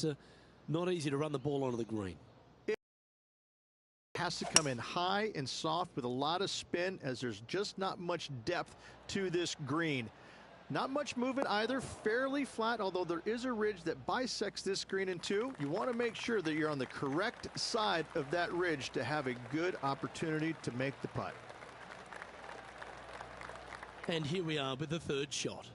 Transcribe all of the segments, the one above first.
it's not easy to run the ball onto the green. It has to come in high and soft with a lot of spin, as there's just not much depth to this green. Not much movement either, fairly flat, although there is a ridge that bisects this green in two. You want to make sure that you're on the correct side of that ridge to have a good opportunity to make the putt. And here we are with the third shot.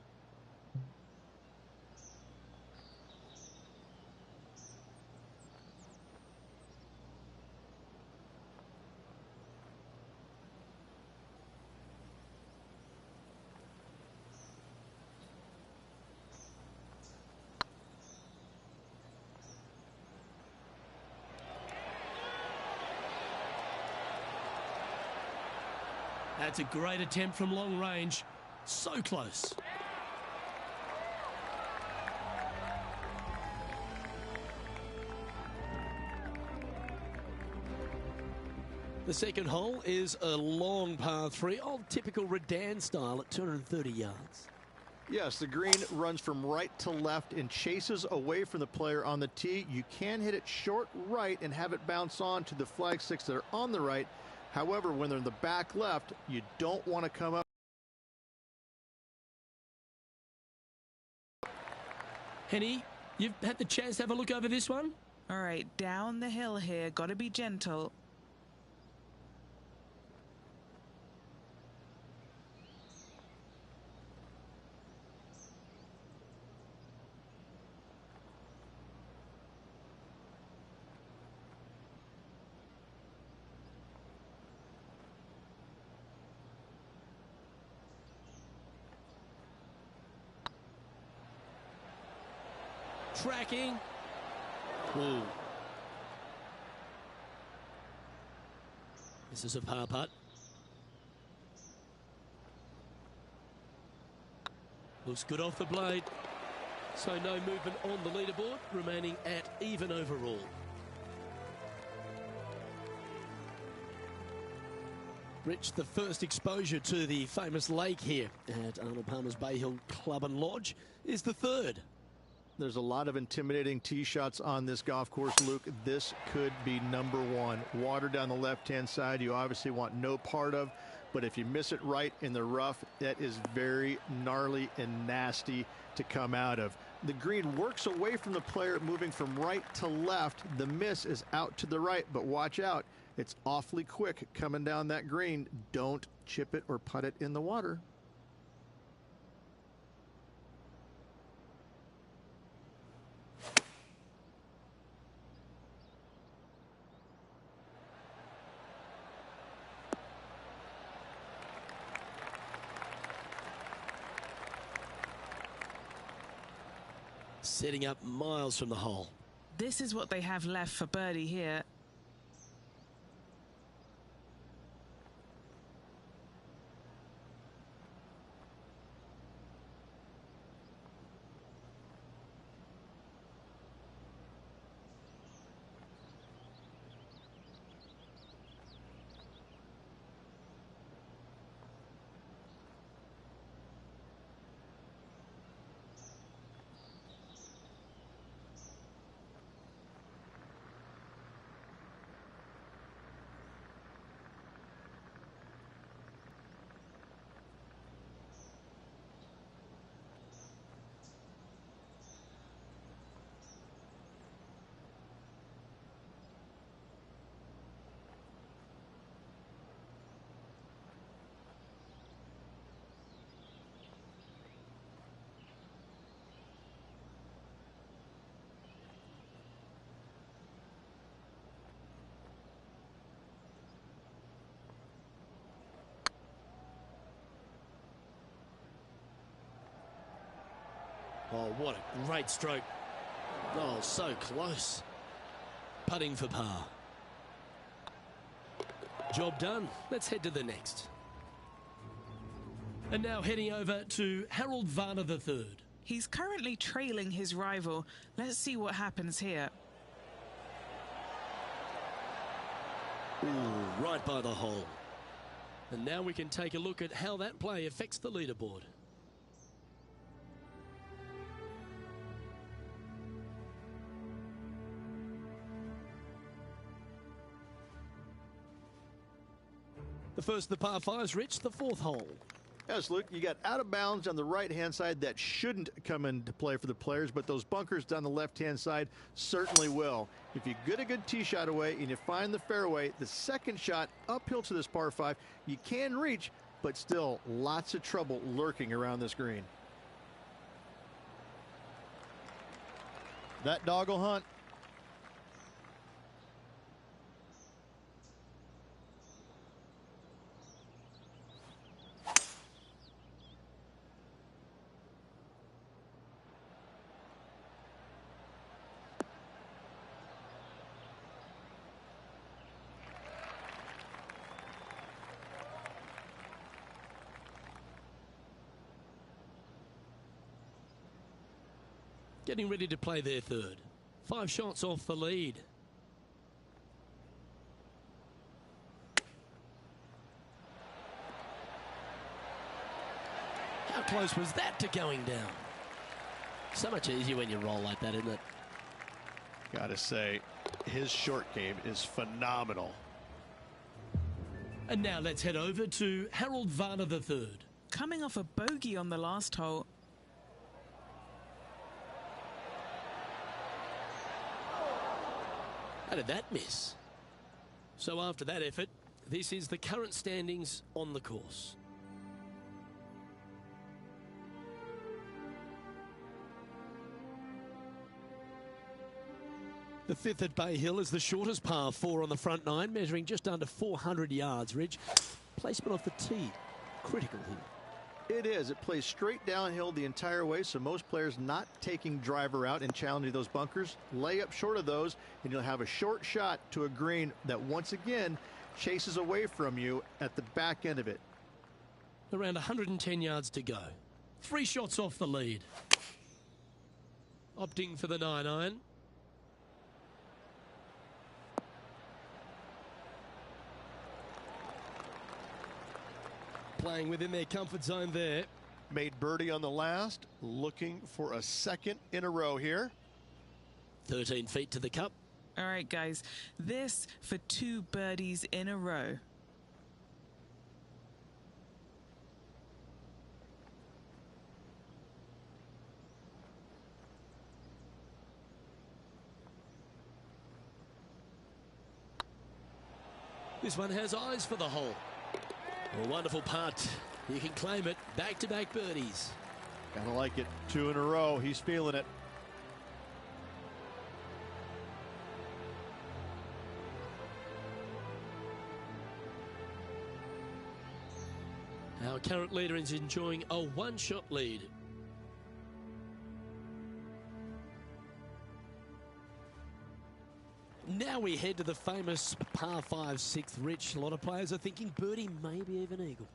That's a great attempt from long range. So close. The second hole is a long par 3, old typical Redan style at 230 yards. Yes, the green runs from right to left and chases away from the player on the tee. You can hit it short right and have it bounce on to the flag sticks that are on the right. However, when they're in the back left, you don't want to come up. Henny, you've had the chance to have a look over this one? All right, down the hill here. Got to be gentle. Tracking. Whoa. This is a par putt. Looks good off the blade. So no movement on the leaderboard, remaining at even overall. Rich, the first exposure to the famous lake here at Arnold Palmer's Bay Hill Club and Lodge is the third. There's a lot of intimidating tee shots on this golf course, Luke. This could be number one. Water down the left-hand side, you obviously want no part of, but if you miss it right in the rough, that is very gnarly and nasty to come out of. The green works away from the player, moving from right to left. The miss is out to the right, but watch out. It's awfully quick coming down that green. Don't chip it or putt it in the water. Setting up miles from the hole. This is what they have left for birdie here. Oh, what a great stroke. Oh, so close. Putting for par. Job done. Let's head to the next. And now heading over to Harold Varner III. He's currently trailing his rival. Let's see what happens here. Ooh, right by the hole. And now we can take a look at how that play affects the leaderboard. The first of the par fives, Rich, the fourth hole. Yes, Luke, you got out of bounds on the right-hand side that shouldn't come into play for the players, but those bunkers down the left-hand side certainly will. If you get a good tee shot away and you find the fairway, the second shot uphill to this par 5, you can reach, but still lots of trouble lurking around this green. That dog will hunt. Getting ready to play their third. 5 shots off the lead. How close was that to going down? So much easier when you roll like that, isn't it? Gotta say, his short game is phenomenal. And now let's head over to Harold Varner III. Coming off a bogey on the last hole. How did that miss? So after that effort, this is the current standings on the course. The fifth at Bay Hill is the shortest par 4 on the front 9, measuring just under 400 yards, Ridge. Placement off the tee, critical here. It is. It plays straight downhill the entire way, so most players not taking driver out and challenging those bunkers. Lay up short of those, and you'll have a short shot to a green that once again chases away from you at the back end of it. Around 110 yards to go. 3 shots off the lead. Opting for the 9-iron. Playing within their comfort zone there. Made birdie on the last, looking for a second in a row here. 13 feet to the cup. All right, guys, this for 2 birdies in a row. This one has eyes for the hole. A wonderful putt. You can claim it. Back-to-back birdies. Gotta like it. 2 in a row. He's feeling it. Our current leader is enjoying a 1-shot lead. Now we head to the famous par 5 6th, Rich. A lot of players are thinking birdie, maybe even eagle.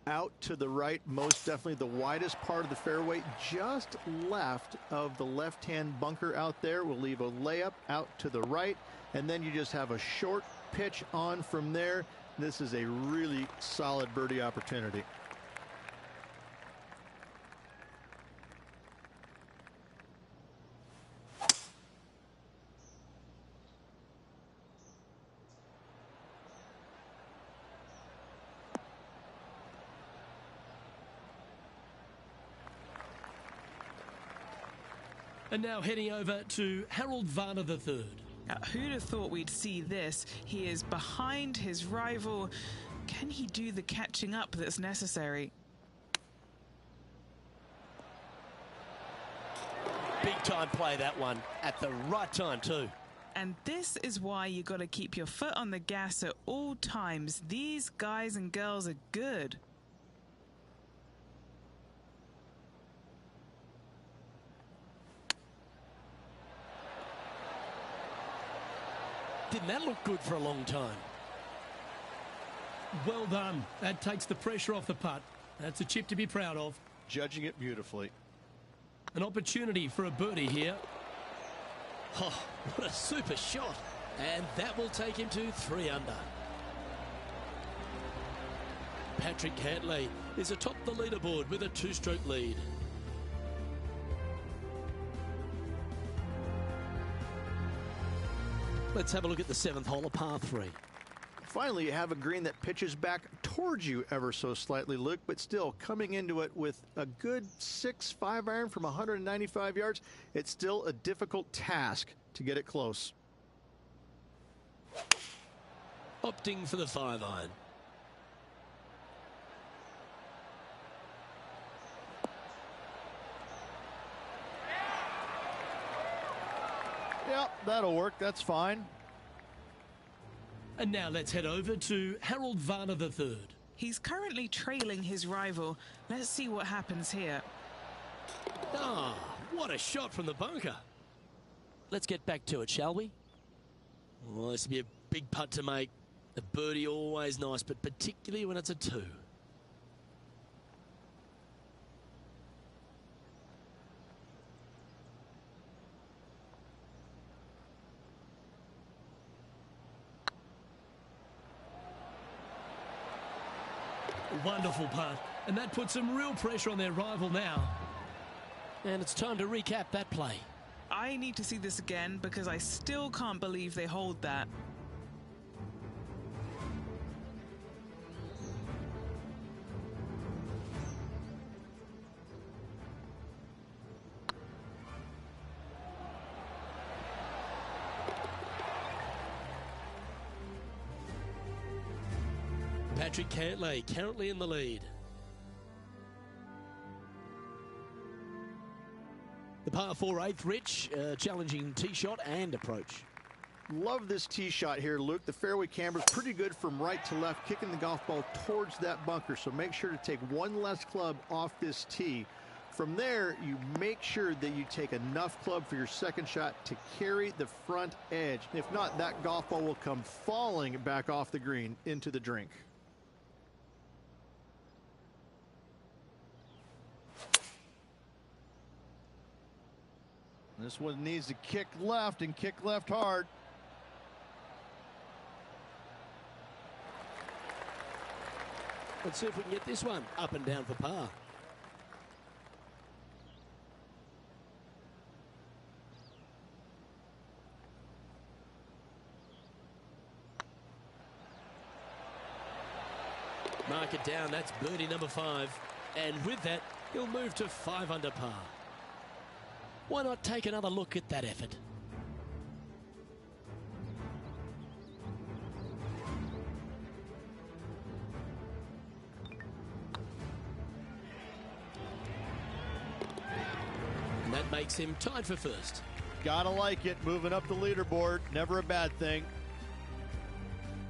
Out to the right, most definitely the widest part of the fairway, just left of the left-hand bunker out there. We'll leave a layup out to the right, and then you just have a short pitch on from there. This is a really solid birdie opportunity. And now heading over to Harold Varner III. Now, who'd have thought we'd see this? He is behind his rival. Can he do the catching up that's necessary? Big time play, that one, at the right time too. And this is why you got to keep your foot on the gas at all times. These guys and girls are good. Didn't that look good for a long time? Well done. That takes the pressure off the putt. That's a chip to be proud of. Judging it beautifully. An opportunity for a birdie here. Oh, what a super shot. And that will take him to 3 under. Patrick Cantlay is atop the leaderboard with a 2-stroke lead. Let's have a look at the 7th hole, a par 3. Finally, you have a green that pitches back towards you ever so slightly, Luke, but still coming into it with a good 6-5 iron from 195 yards. It's still a difficult task to get it close. Opting for the 5-iron. Yep, that'll work. That's fine. And now let's head over to Harold Varner III. He's currently trailing his rival. Let's see what happens here. Ah, what a shot from the bunker. Let's get back to it, shall we? Well, this will be a big putt to make. A birdie always nice, but particularly when it's a 2. Wonderful putt, and that puts some real pressure on their rival now. And it's time to recap that play. I need to see this again because I still can't believe they hold that. Patrick Cantlay currently in the lead. The par 4 8th, Rich, challenging tee shot and approach. Love this tee shot here, Luke. The fairway camber is pretty good from right to left, kicking the golf ball towards that bunker. So make sure to take one less club off this tee. From there, you make sure that you take enough club for your second shot to carry the front edge. If not, that golf ball will come falling back off the green into the drink. This one needs to kick left and kick left hard. Let's see if we can get this one up and down for par. Mark it down. That's birdie number 5. And with that, he'll move to 5 under par. Why not take another look at that effort? And that makes him tied for first. Gotta like it. Moving up the leaderboard. Never a bad thing.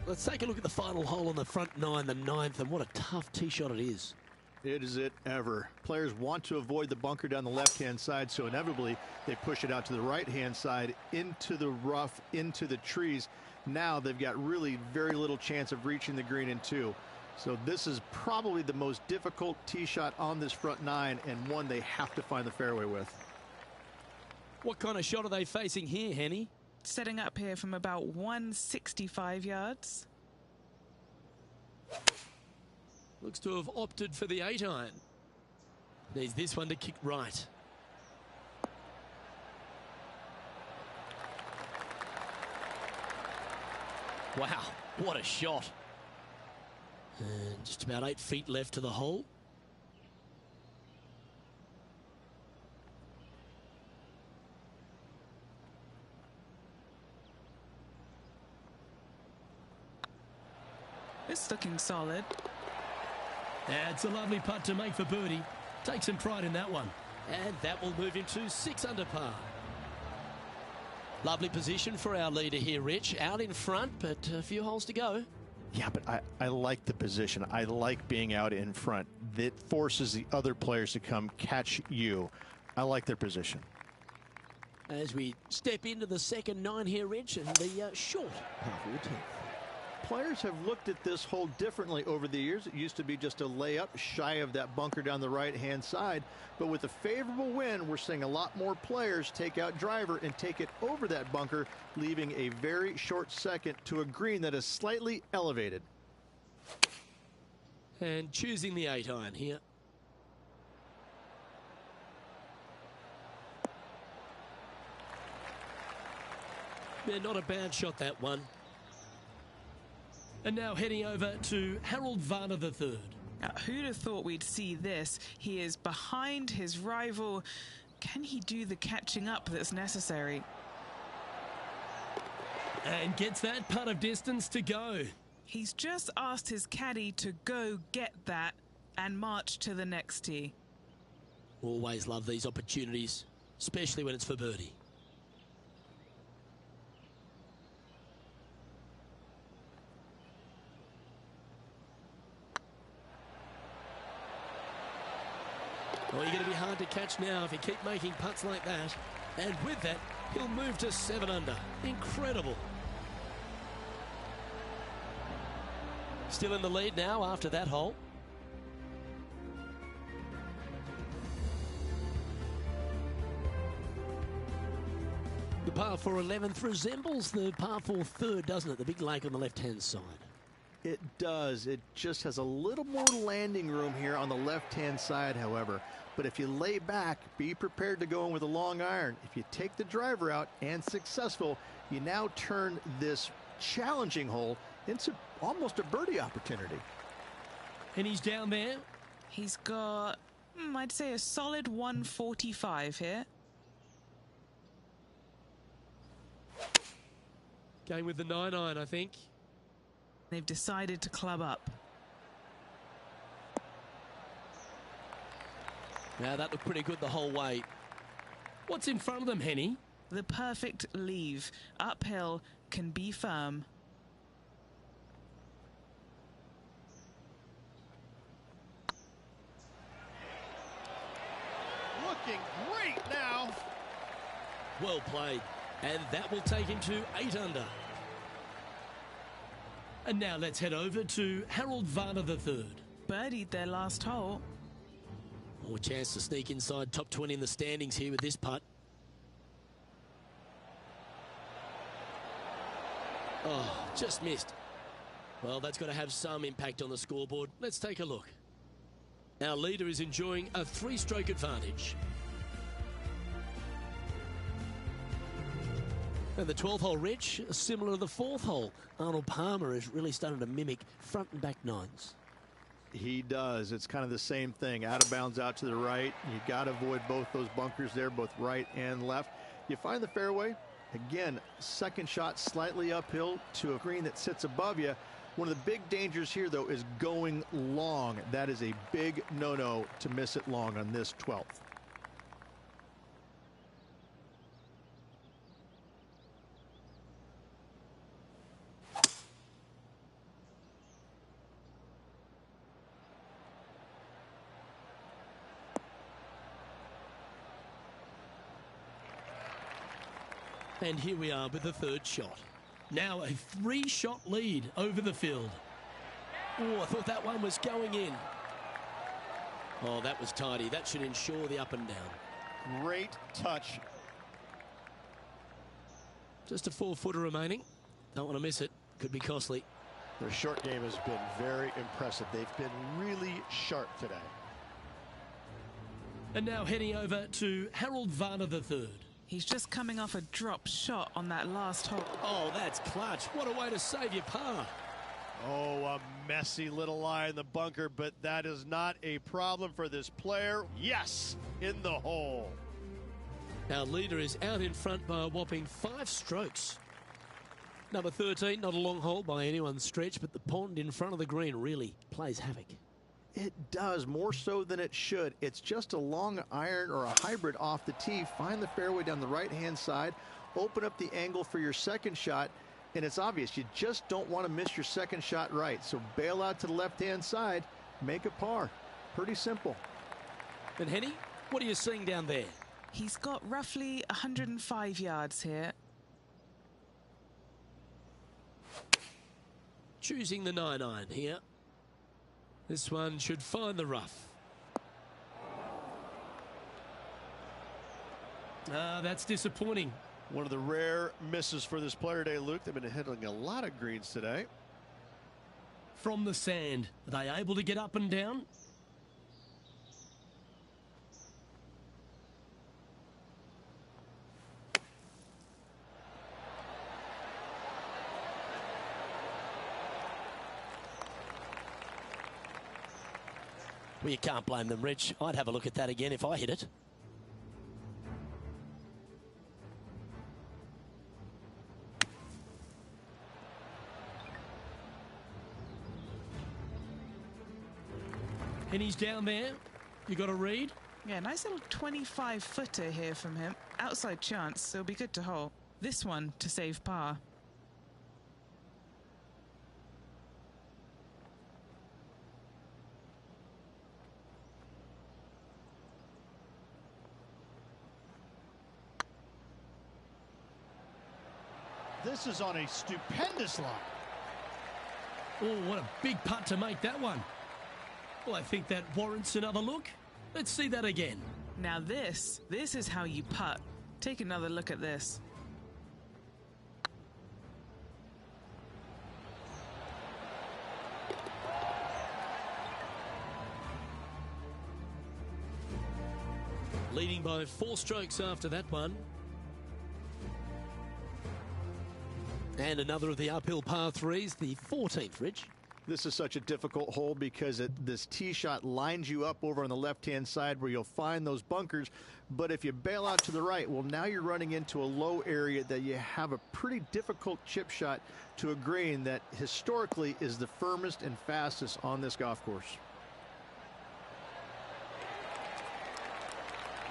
Let's take a look at the final hole on the front 9, the 9th, and what a tough tee shot it is. It is it ever. Players want to avoid the bunker down the left-hand side, so inevitably they push it out to the right-hand side, into the rough, into the trees. Now they've got really very little chance of reaching the green in 2. So this is probably the most difficult tee shot on this front 9, and one they have to find the fairway with. What kind of shot are they facing here, Henny? Setting up here from about 165 yards. Looks to have opted for the 8-iron. Needs this one to kick right. Wow, what a shot. And just about 8 feet left to the hole. It's looking solid. That's a lovely putt to make for birdie. Take some pride in that one. And that will move him to 6 under par. Lovely position for our leader here, Rich. Out in front, but a few holes to go. Yeah, but I like the position. I like being out in front. That forces the other players to come catch you. I like their position. As we step into the second 9 here, Rich, and the short par 14. Players have looked at this hole differently over the years. It used to be just a layup shy of that bunker down the right-hand side. But with a favorable wind, we're seeing a lot more players take out driver and take it over that bunker, leaving a very short second to a green that is slightly elevated. And choosing the 8-iron here. Yeah, not a bad shot, that one. And now heading over to Harold Varner III. Now, who'd have thought we'd see this? He is behind his rival. Can he do the catching up that's necessary? And gets that putt of distance to go. He's just asked his caddy to go get that and march to the next tee. Always love these opportunities, especially when it's for birdie. Well, you're going to be hard to catch now if you keep making putts like that. And with that, he'll move to 7 under. Incredible. Still in the lead now after that hole. The par 4 11th resembles the par 4 third, doesn't it? The big lake on the left-hand side. It does. It just has a little more landing room here on the left-hand side, however. But if you lay back, be prepared to go in with a long iron. If you take the driver out and successful, you now turn this challenging hole into almost a birdie opportunity. And he's down there. He's got, I'd say, a solid 145 here. Going with the 9-iron, I think. They've decided to club up. Now that looked pretty good the whole way. What's in front of them, Henny? The perfect leave. Uphill, can be firm. Looking great now. Well played. And that will take him to 8 under. And now let's head over to Harold Varner III. Birdied their last hole. More chance to sneak inside top 20 in the standings here with this putt. Oh, just missed. Well, that's got to have some impact on the scoreboard. Let's take a look. Our leader is enjoying a 3-stroke advantage. And the 12th hole, Rich, similar to the 4th hole. Arnold Palmer is really starting to mimic front and back nines. He does. It's kind of the same thing. Out of bounds out to the right. You got to avoid both those bunkers there, both right and left. You find the fairway. Again, second shot slightly uphill to a green that sits above you. One of the big dangers here, though, is going long. That is a big no-no to miss it long on this 12th. And here we are with the 3rd shot. Now a 3-shot lead over the field. Oh, I thought that one was going in. Oh, that was tidy. That should ensure the up and down. Great touch. Just a 4-footer remaining. Don't want to miss it. Could be costly. Their short game has been very impressive. They've been really sharp today. And now heading over to Harold Varner III. He's just coming off a drop shot on that last hole. Oh, that's clutch. What a way to save your par. Oh, a messy little lie in the bunker, but that is not a problem for this player. Yes, in the hole. Our leader is out in front by a whopping 5 strokes. Number 13, not a long hole by anyone's stretch, but the pond in front of the green really plays havoc. It does, more so than it should. It's just a long iron or a hybrid off the tee. Find the fairway down the right-hand side. Open up the angle for your second shot. And it's obvious, you just don't want to miss your second shot right. So bail out to the left-hand side. Make a par. Pretty simple. And Henny, what are you seeing down there? He's got roughly 105 yards here. Choosing the 9-iron here. This one should find the rough. That's disappointing. One of the rare misses for this player today, Luke. They've been hitting a lot of greens today. From the sand, are they able to get up and down? Well, you can't blame them, Rich. I'd have a look at that again if I hit it. And he's down there. You got a read? Yeah, nice little 25-footer here from him. Outside chance, so it'll be good to hole. This one to save par. This is on a stupendous line. Oh, what a big putt to make that one. Well, I think that warrants another look. Let's see that again. Now this is how you putt. Take another look at this. Leading by 4 strokes after that one. And another of the uphill par 3s, the 14th, Rich. This is such a difficult hole because this tee shot lines you up over on the left-hand side where you'll find those bunkers. But if you bail out to the right, well, now you're running into a low area that you have a pretty difficult chip shot to a green that historically is the firmest and fastest on this golf course.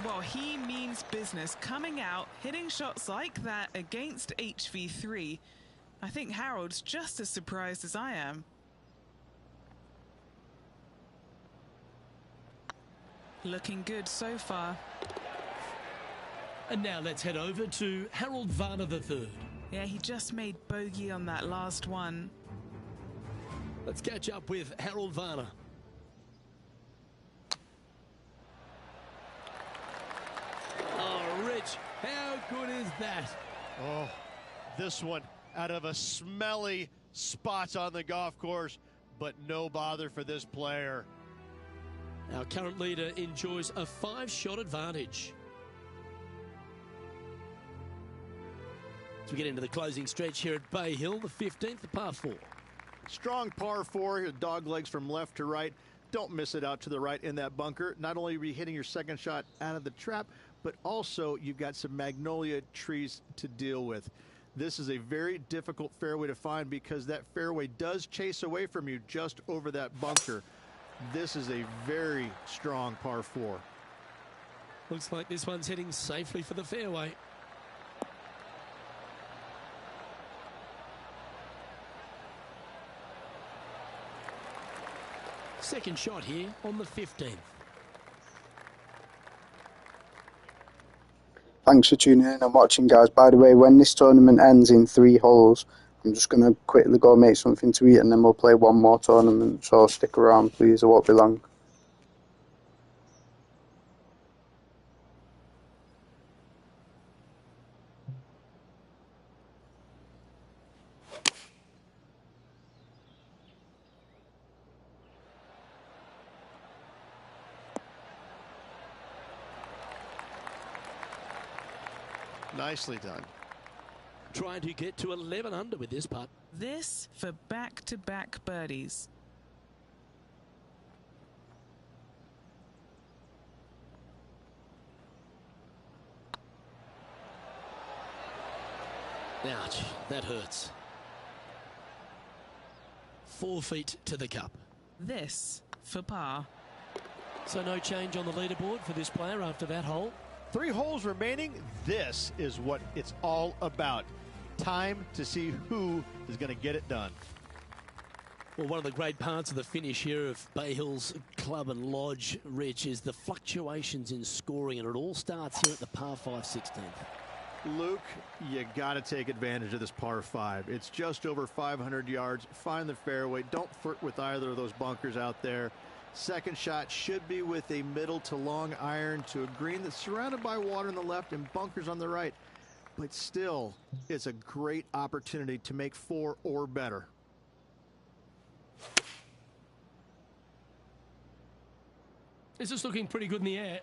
Well, he means business. Coming out, hitting shots like that against HV3. I think Harold's just as surprised as I am. Looking good so far. And now let's head over to Harold Varner III. Yeah, he just made bogey on that last one. Let's catch up with Harold Varner. Oh, Rich, how good is that? Oh, this one out of a smelly spot on the golf course, but no bother for this player. Our current leader enjoys a 5-shot advantage. As we get into the closing stretch here at Bay Hill, the 15th, the par 4. Strong par 4, dog legs from left to right. Don't miss it out to the right in that bunker. Not only are you hitting your second shot out of the trap, but also you've got some magnolia trees to deal with. This is a very difficult fairway to find because that fairway does chase away from you just over that bunker. This is a very strong par 4. Looks like this one's heading safely for the fairway. Second shot here on the 15th. Thanks for tuning in and watching, guys. By the way, when this tournament ends in 3 holes, I'm just going to quickly go make something to eat and then we'll play one more tournament. So stick around, please. It won't be long. Nicely done. Trying to get to 11 under with this putt. This for back-to-back birdies. Ouch, that hurts. 4 feet to the cup. This for par. So no change on the leaderboard for this player after that hole. 3 holes remaining. This is what it's all about. Time to see who is going to get it done. Well, one of the great parts of the finish here of Bay Hills Club and Lodge, Rich, is the fluctuations in scoring, and it all starts here at the par 5 16th. Luke, you got to take advantage of this par 5. It's just over 500 yards. Find the fairway. Don't flirt with either of those bunkers out there. Second shot should be with a middle to long iron to a green that's surrounded by water on the left and bunkers on the right. But still, it's a great opportunity to make 4 or better. This is looking pretty good in the air.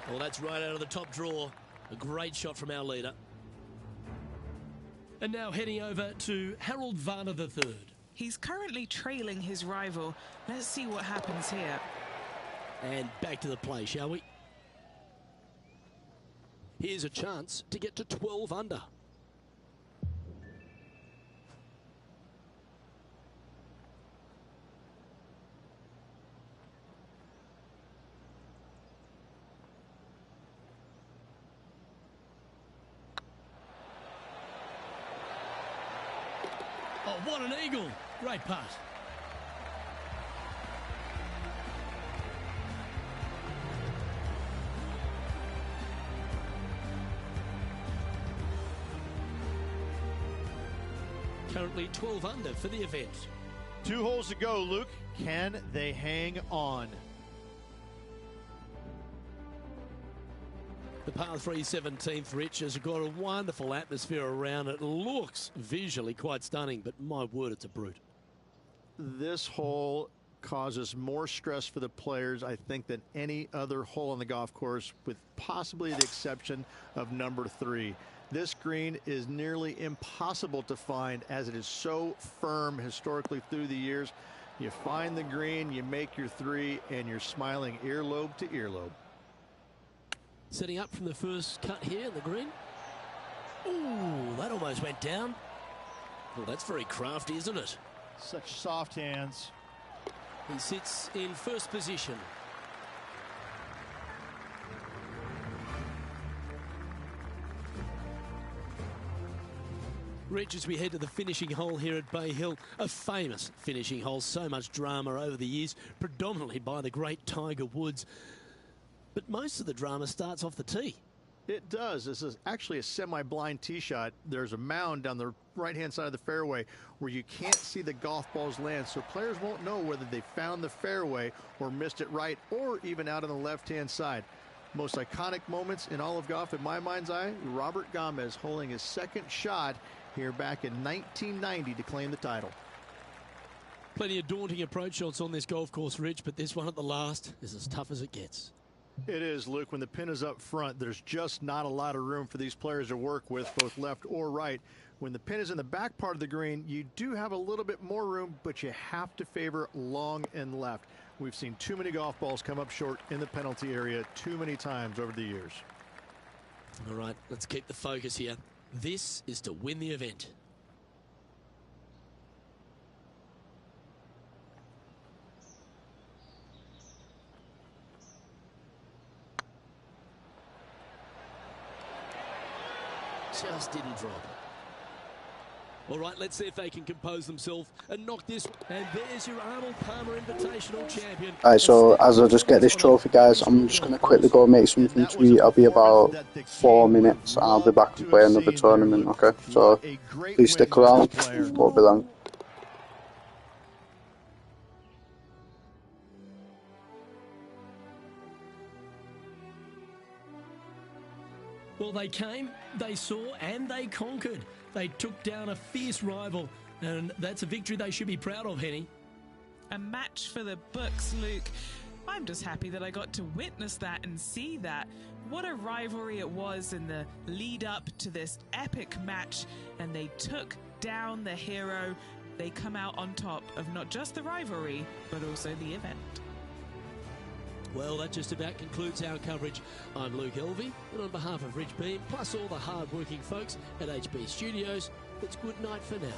Well, that's right out of the top draw. A great shot from our leader. And now heading over to Harold Varner III. He's currently trailing his rival. Let's see what happens here. And back to the play, shall we? Here's a chance to get to 12 under. Oh, what an eagle. Great putt. Currently 12 under for the event. 2 holes to go, Luke. Can they hang on? The par 3 17th, Rich, has got a wonderful atmosphere around it. Looks visually quite stunning, but my word, it's a brute. This hole causes more stress for the players, I think, than any other hole on the golf course, with possibly the exception of number 3. This green is nearly impossible to find as it is so firm historically through the years. You find the green, you make your 3, and you're smiling earlobe to earlobe. Setting up from the first cut here in the green. Ooh, that almost went down. Well, that's very crafty, isn't it? Such soft hands. He sits in first position. Rich, as we head to the finishing hole here at Bay Hill, a famous finishing hole, so much drama over the years, predominantly by the great Tiger Woods. But most of the drama starts off the tee. It does. This is actually a semi-blind tee shot. There's a mound down the right-hand side of the fairway where you can't see the golf balls land, so players won't know whether they found the fairway or missed it right or even out on the left-hand side. Most iconic moments in all of golf, in my mind's eye, Robert Gomez holding his second shot here back in 1990 to claim the title. Plenty of daunting approach shots on this golf course, Rich, but this one at the last is as tough as it gets. It is, Luke. When the pin is up front, there's just not a lot of room for these players to work with, both left or right. When the pin is in the back part of the green, you do have a little bit more room, but you have to favor long and left. We've seen too many golf balls come up short in the penalty area too many times over the years. All right, let's keep the focus here. This is to win the event. Just didn't drop. All right, let's see if they can compose themselves and knock this. And there's your Arnold Palmer Invitational champion. Alright, so as I just get this trophy, guys, I'm just going to quickly go make something to eat. I'll be about 4 minutes and I'll be back and play another tournament, okay? So please stick around, won't be long. Well, they came, they saw, and they conquered. They took down a fierce rival, and that's a victory they should be proud of, Henny. A match for the books, Luke. I'm just happy that I got to witness that and see that. What a rivalry it was in the lead up to this epic match, and they took down the hero. They come out on top of not just the rivalry, but also the event. Well, that just about concludes our coverage. I'm Luke Elvey, and on behalf of Rich Beam, plus all the hard-working folks at HB Studios, it's good night for now.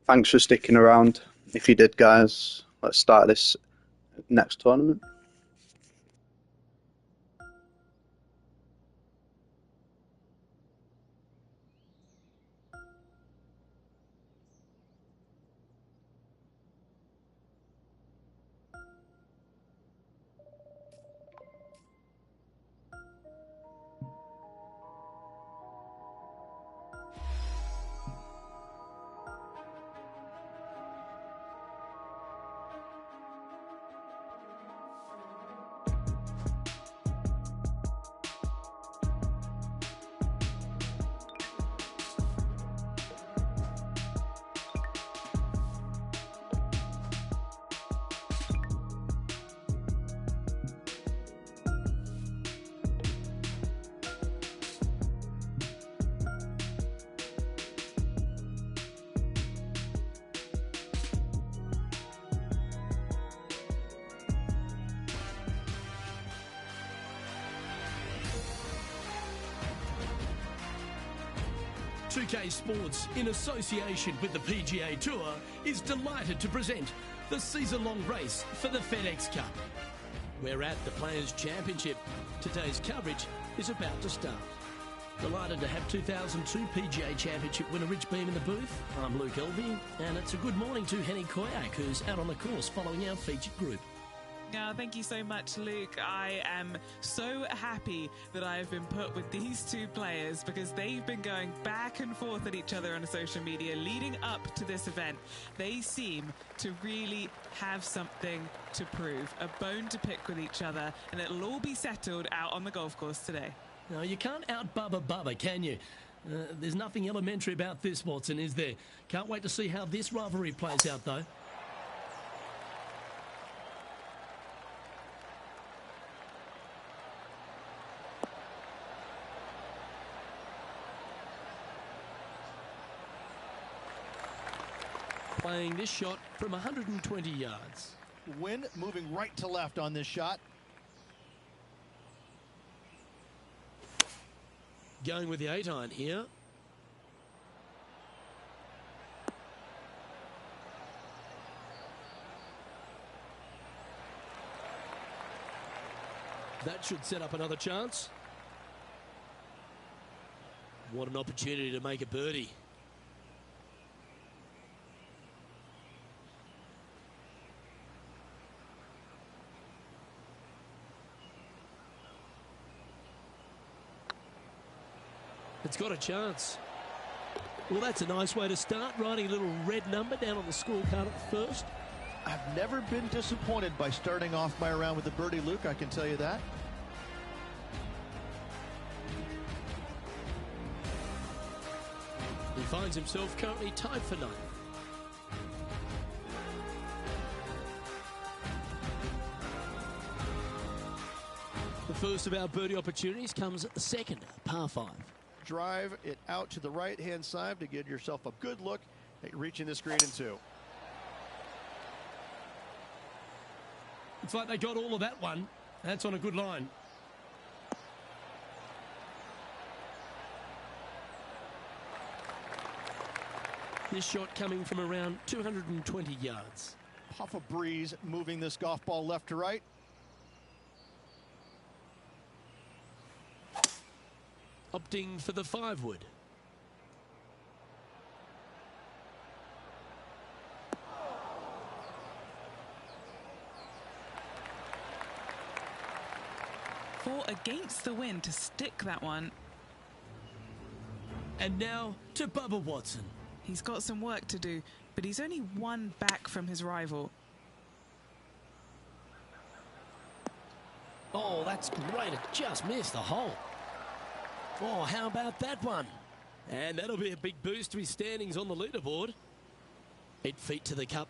Thanks for sticking around. If you did, guys, let's start this next tournament. UK Sports, in association with the PGA Tour, is delighted to present the season-long race for the FedEx Cup. We're at the Players' Championship. Today's coverage is about to start. Delighted to have 2002 PGA Championship winner Rich Beam in the booth. I'm Luke Elvey, and it's a good morning to Henny Koyak, who's out on the course following our featured group. Thank you so much, Luke. I am so happy that I have been put with these two players because they've been going back and forth at each other on social media leading up to this event. They seem to really have something to prove, a bone to pick with each other, and it'll all be settled out on the golf course today. No, you can't out-Bubba Bubba, can you? There's nothing elementary about this, Watson, is there? Can't wait to see how this rivalry plays out, though. Playing this shot from 120 yards. Wind moving right to left on this shot. Going with the 8-iron here. That should set up another chance. What an opportunity to make a birdie. It's got a chance. Well, that's a nice way to start, writing a little red number down on the scorecard at the first. I've never been disappointed by starting off my round with a birdie, Luke, I can tell you that. He finds himself currently tied for ninth. The first of our birdie opportunities comes at the second, par 5. Drive it out to the right-hand side to give yourself a good look at reaching this green in 2. It's like they got all of that one. That's on a good line. This shot coming from around 220 yards. Puff of breeze moving this golf ball left to right. Opting for the 5-wood. Fought against the wind to stick that one. And now to Bubba Watson. He's got some work to do, but he's only one back from his rival. Oh, that's great. It just missed the hole. Oh, how about that one? And that'll be a big boost to his standings on the leaderboard. 8 feet to the cup.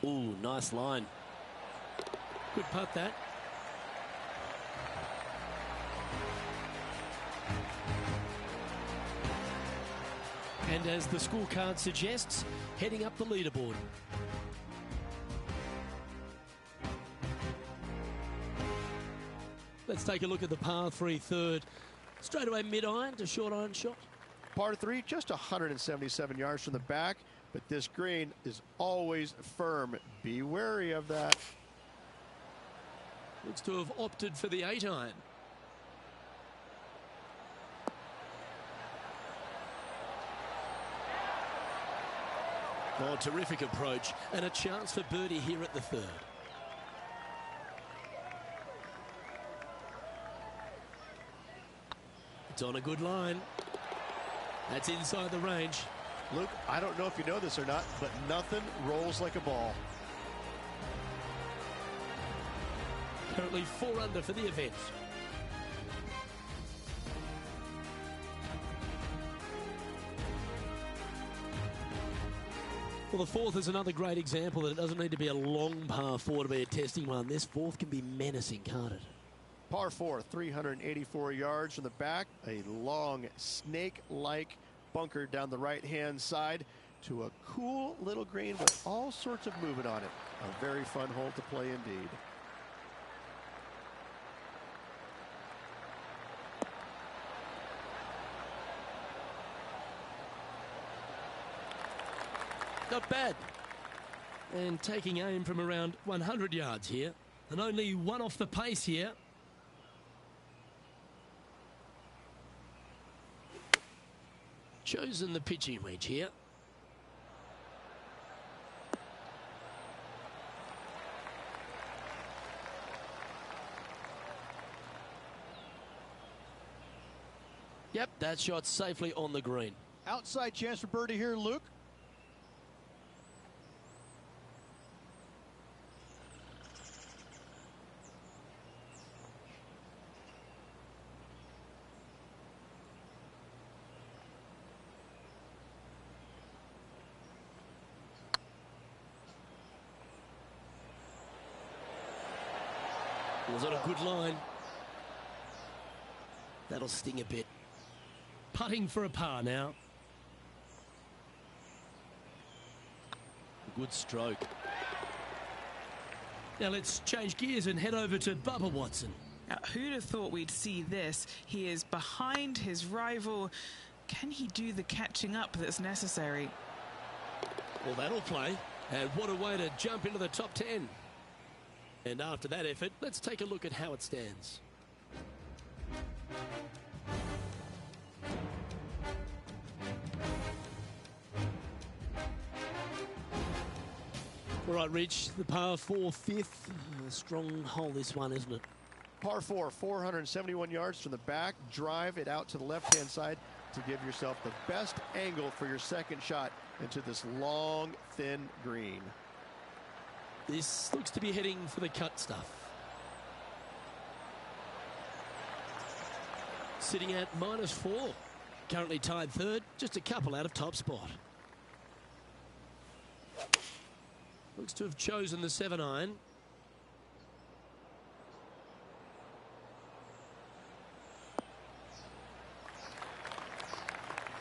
Ooh, nice line. Good putt, that. And as the scorecard suggests, heading up the leaderboard. Let's take a look at the par 3 third. Straight away mid-iron to short iron shot. Par 3, just 177 yards from the back, but this green is always firm. Be wary of that. Looks to have opted for the 8-iron. Oh, terrific approach, and a chance for birdie here at the third. It's on a good line. That's inside the range. Luke, I don't know if you know this or not, but nothing rolls like a ball. Currently 4 under for the event. Well, the fourth is another great example that it doesn't need to be a long par 4 to be a testing one. This fourth can be menacing, can't it? Par 4, 384 yards from the back. A long snake-like bunker down the right-hand side to a cool little green with all sorts of movement on it. A very fun hole to play indeed. Not bad. And taking aim from around 100 yards here. And only one off the pace here. Chosen the pitching wedge here. Yep, that shot safely on the green. Outside chance for birdie here, Luke. Was on a good line. That'll sting a bit. Putting for a par now. Good stroke. Now let's change gears and head over to Bubba Watson. Now, who'd have thought we'd see this? He is behind his rival. Can he do the catching up that's necessary? Well, that'll play. And what a way to jump into the top 10. And after that effort, let's take a look at how it stands. All right, Rich, the par 4 fifth. A strong hole, this one, isn't it? Par 4, 471 yards from the back. Drive it out to the left-hand side to give yourself the best angle for your second shot into this long, thin green. This looks to be heading for the cut stuff. Sitting at -4. Currently tied third, just a couple out of top spot. Looks to have chosen the 7-iron.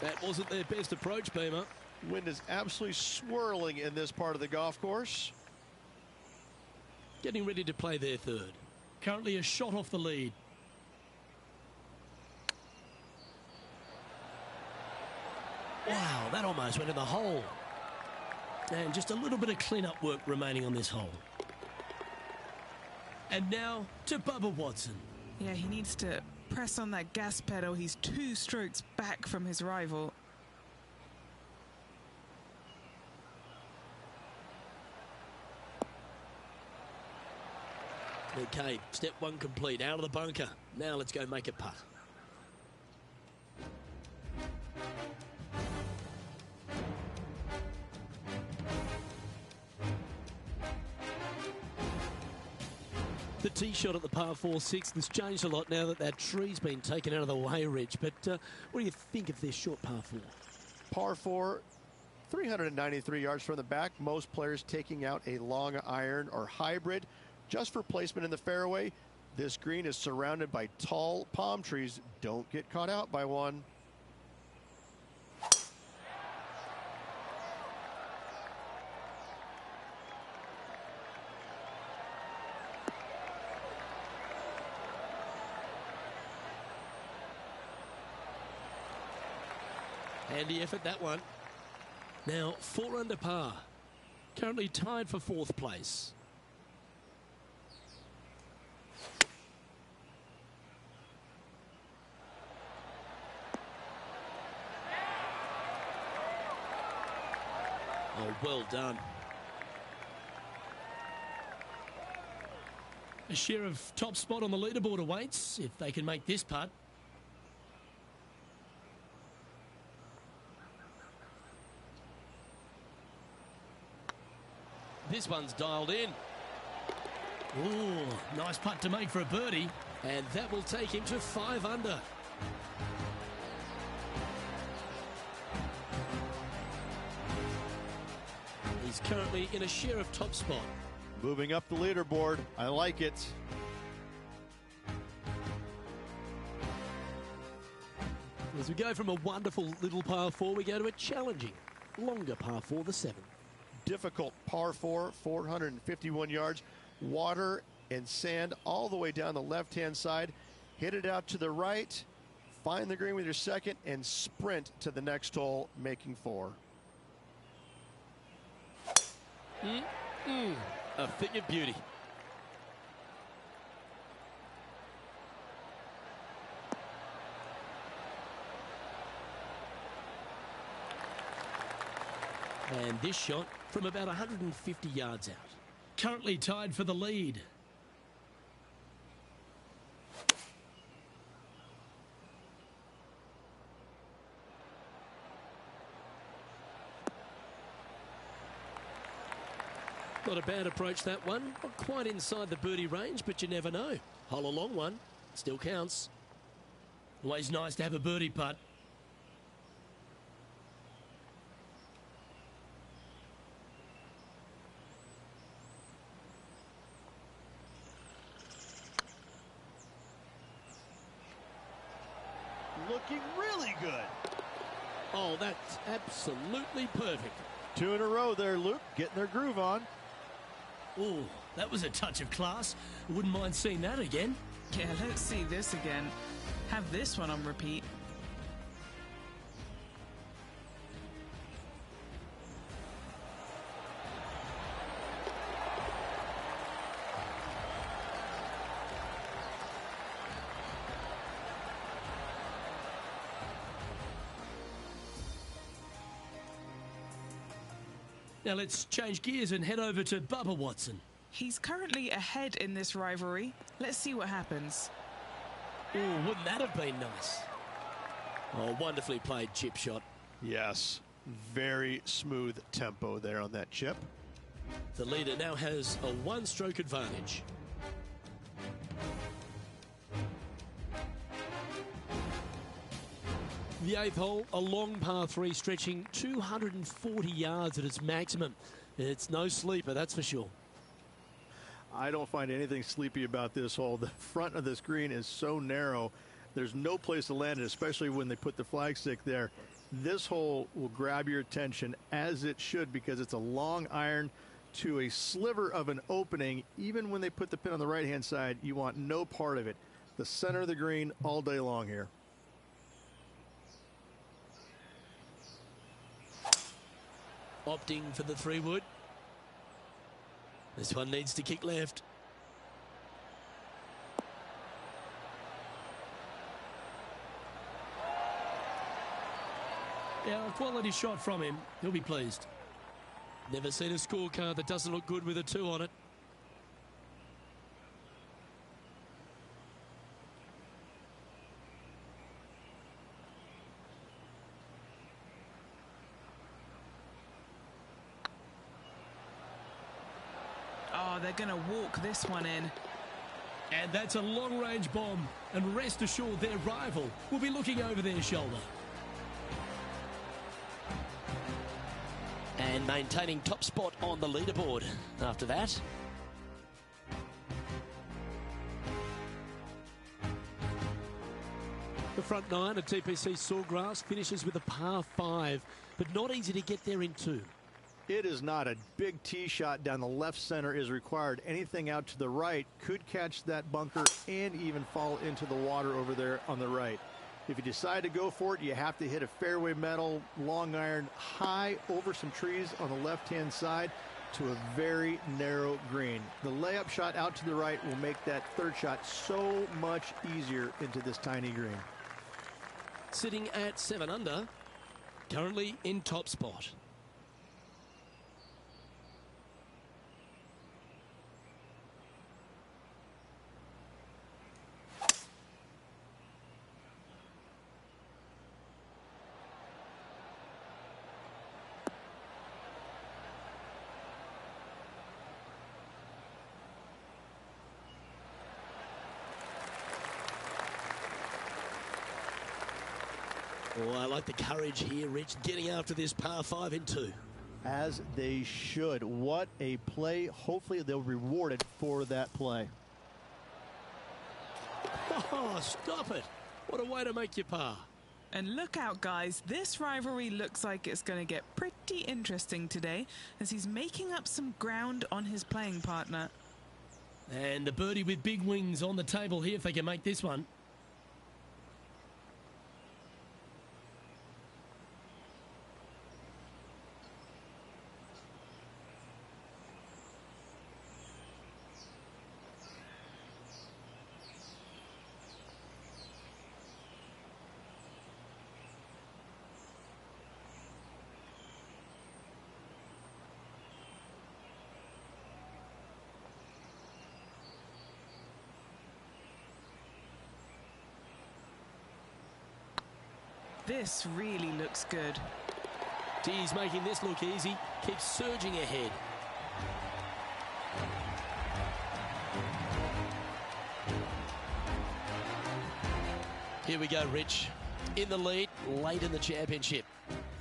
That wasn't their best approach, Beamer. Wind is absolutely swirling in this part of the golf course. Getting ready to play their third. Currently a shot off the lead. Wow, that almost went in the hole. And just a little bit of clean-up work remaining on this hole. And now to Bubba Watson. Yeah, he needs to press on that gas pedal. He's 2 strokes back from his rival. Okay, step 1 complete, out of the bunker. Now let's go make a putt. The tee shot at the par 4 6th has changed a lot now that that tree's been taken out of the way, Rich. But what do you think of this short par 4? Par 4, 393 yards from the back. Most players taking out a long iron or hybrid just for placement in the fairway. This green is surrounded by tall palm trees. Don't get caught out by one. Handy effort, that one. Now, 4 under par. Currently tied for 4th place. Oh, well done. A share of top spot on the leaderboard awaits if they can make this putt. This one's dialed in. Ooh, nice putt to make for a birdie. And that will take him to 5 under. He's currently in a share of top spot. Moving up the leaderboard. I like it. As we go from a wonderful little par 4, we go to a challenging, longer par 4, the 7th. Difficult par 4, 451 yards. Water and sand all the way down the left-hand side. Hit it out to the right. Find the green with your second and sprint to the next hole, making 4. A thing of beauty. And this shot from about 150 yards out. Currently tied for the lead. Not a bad approach, that one. Not quite inside the birdie range, but you never know. Hole a long one. Still counts. Always nice to have a birdie putt. Looking really good. Oh, that's absolutely perfect. 2 in a row there, Luke. Getting their groove on. Oh, that was a touch of class. Wouldn't mind seeing that again. Yeah, let's see this again. Have this one on repeat. Now let's change gears and head over to Bubba Watson. He's currently ahead in this rivalry. Let's see what happens. Oh, wouldn't that have been nice? Oh, wonderfully played chip shot. Yes, very smooth tempo there on that chip. The leader now has a 1-stroke advantage. The 8th hole, a long par 3 stretching 240 yards at its maximum. It's no sleeper, that's for sure. I don't find anything sleepy about this hole. The front of this green is so narrow. There's no place to land it, especially when they put the flagstick there. This hole will grab your attention, as it should, because it's a long iron to a sliver of an opening. Even when they put the pin on the right-hand side, you want no part of it. The center of the green all day long here. Opting for the 3-wood. This one needs to kick left. Yeah, a quality shot from him. He'll be pleased. Never seen a scorecard that doesn't look good with a 2 on it. Oh, they're going to walk this one in. And that's a long-range bomb. And rest assured their rival will be looking over their shoulder. And maintaining top spot on the leaderboard after that. The front nine at TPC Sawgrass finishes with a par 5, but not easy to get there in 2. It is not a big tee shot down the left center is required. Anything out to the right could catch that bunker and even fall into the water over there on the right. If you decide to go for it, you have to hit a fairway metal long iron high over some trees on the left-hand side to a very narrow green. The layup shot out to the right will make that third shot so much easier into this tiny green. Sitting at 7 under, currently in top spot. Oh, I like the courage here, Rich, getting after this par 5 in 2. As they should. What a play. Hopefully they'll be rewarded for that play. Oh, stop it. What a way to make your par. And look out, guys. This rivalry looks like it's going to get pretty interesting today as he's making up some ground on his playing partner. And the birdie with big wings on the table here if they can make this one. This really looks good. He's making this look easy. Keeps surging ahead. Here we go, Rich. In the lead, late in the championship.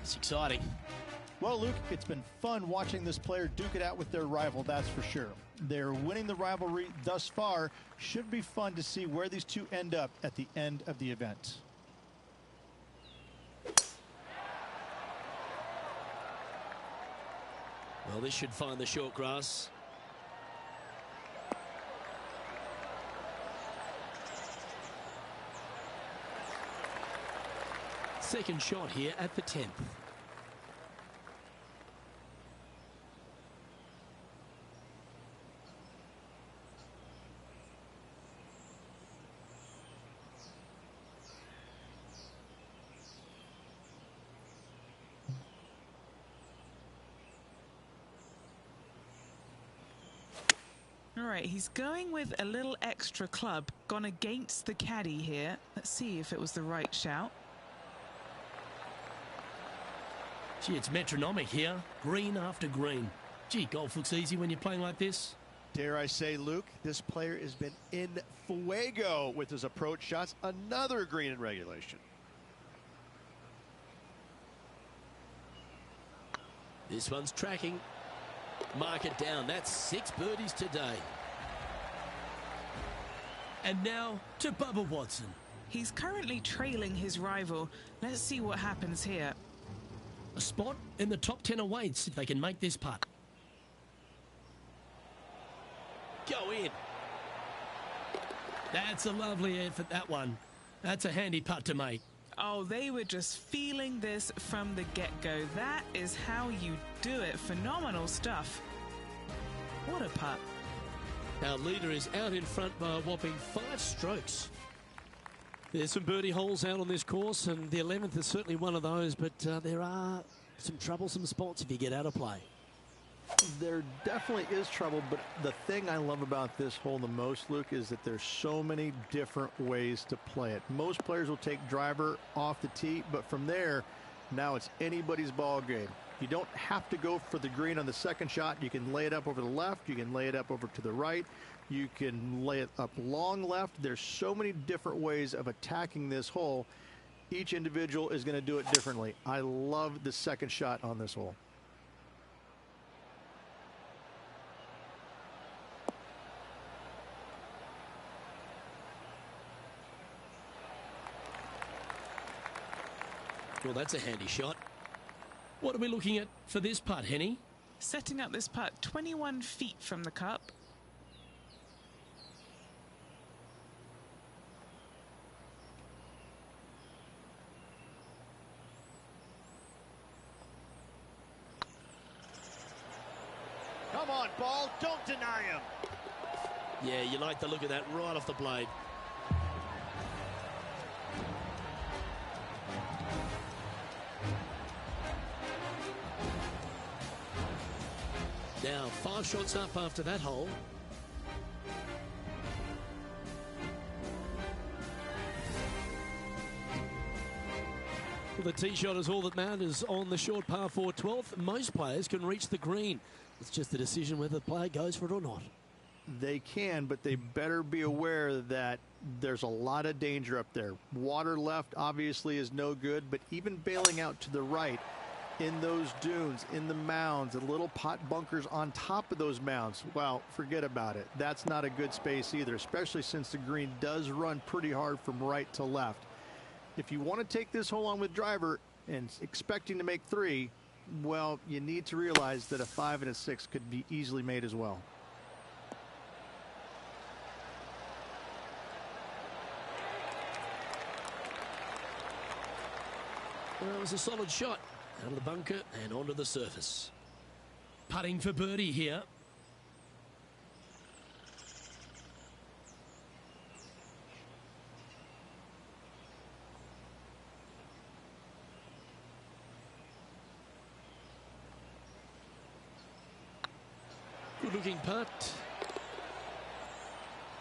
It's exciting. Well, Luke, it's been fun watching this player duke it out with their rival, that's for sure. They're winning the rivalry thus far. Should be fun to see where these two end up at the end of the event. Well, this should find the short grass. Second shot here at the 10th. All right, he's going with a little extra club, gone against the caddy here. Let's see if it was the right shout. Gee, it's metronomic here. Green after green. Gee, golf looks easy when you're playing like this. Dare I say, Luke, this player has been in fuego with his approach shots. Another green in regulation. This one's tracking. Mark it down. That's 6 birdies today. And now to Bubba Watson. He's currently trailing his rival. Let's see what happens here. A spot in the top 10 awaits if they can make this putt. Go in. That's a lovely effort, that one. That's a handy putt to make. Oh, they were just feeling this from the get-go. That is how you do it. Phenomenal stuff. What a putt. Our leader is out in front by a whopping 5 strokes. There's some birdie holes out on this course, and the 11th is certainly one of those, but there are some troublesome spots if you get out of play. There definitely is trouble, but the thing I love about this hole the most, Luke, is that there's so many different ways to play it. Most players will take driver off the tee, but from there, now it's anybody's ball game. You don't have to go for the green on the second shot. You can lay it up over the left. You can lay it up over to the right. You can lay it up long left. There's so many different ways of attacking this hole. Each individual is going to do it differently. I love the second shot on this hole. Well, that's a handy shot. What are we looking at for this putt, Henny? Setting up this putt 21 feet from the cup. Come on, ball. Don't deny him. Yeah, you like the look of that right off the blade. Now, 5 shots up after that hole. Well, the tee shot is all that matters on the short par 4 12th. Most players can reach the green. It's just a decision whether the player goes for it or not. They can, but they better be aware that there's a lot of danger up there. Water left obviously is no good, but even bailing out to the right in those dunes, in the mounds, and little pot bunkers on top of those mounds, well, forget about it. That's not a good space either, especially since the green does run pretty hard from right to left. If you want to take this hole on with driver and expecting to make 3, well, you need to realize that a 5 and a 6 could be easily made as well. Well, it was a solid shot. Out of the bunker and onto the surface. Putting for birdie here. Good looking putt.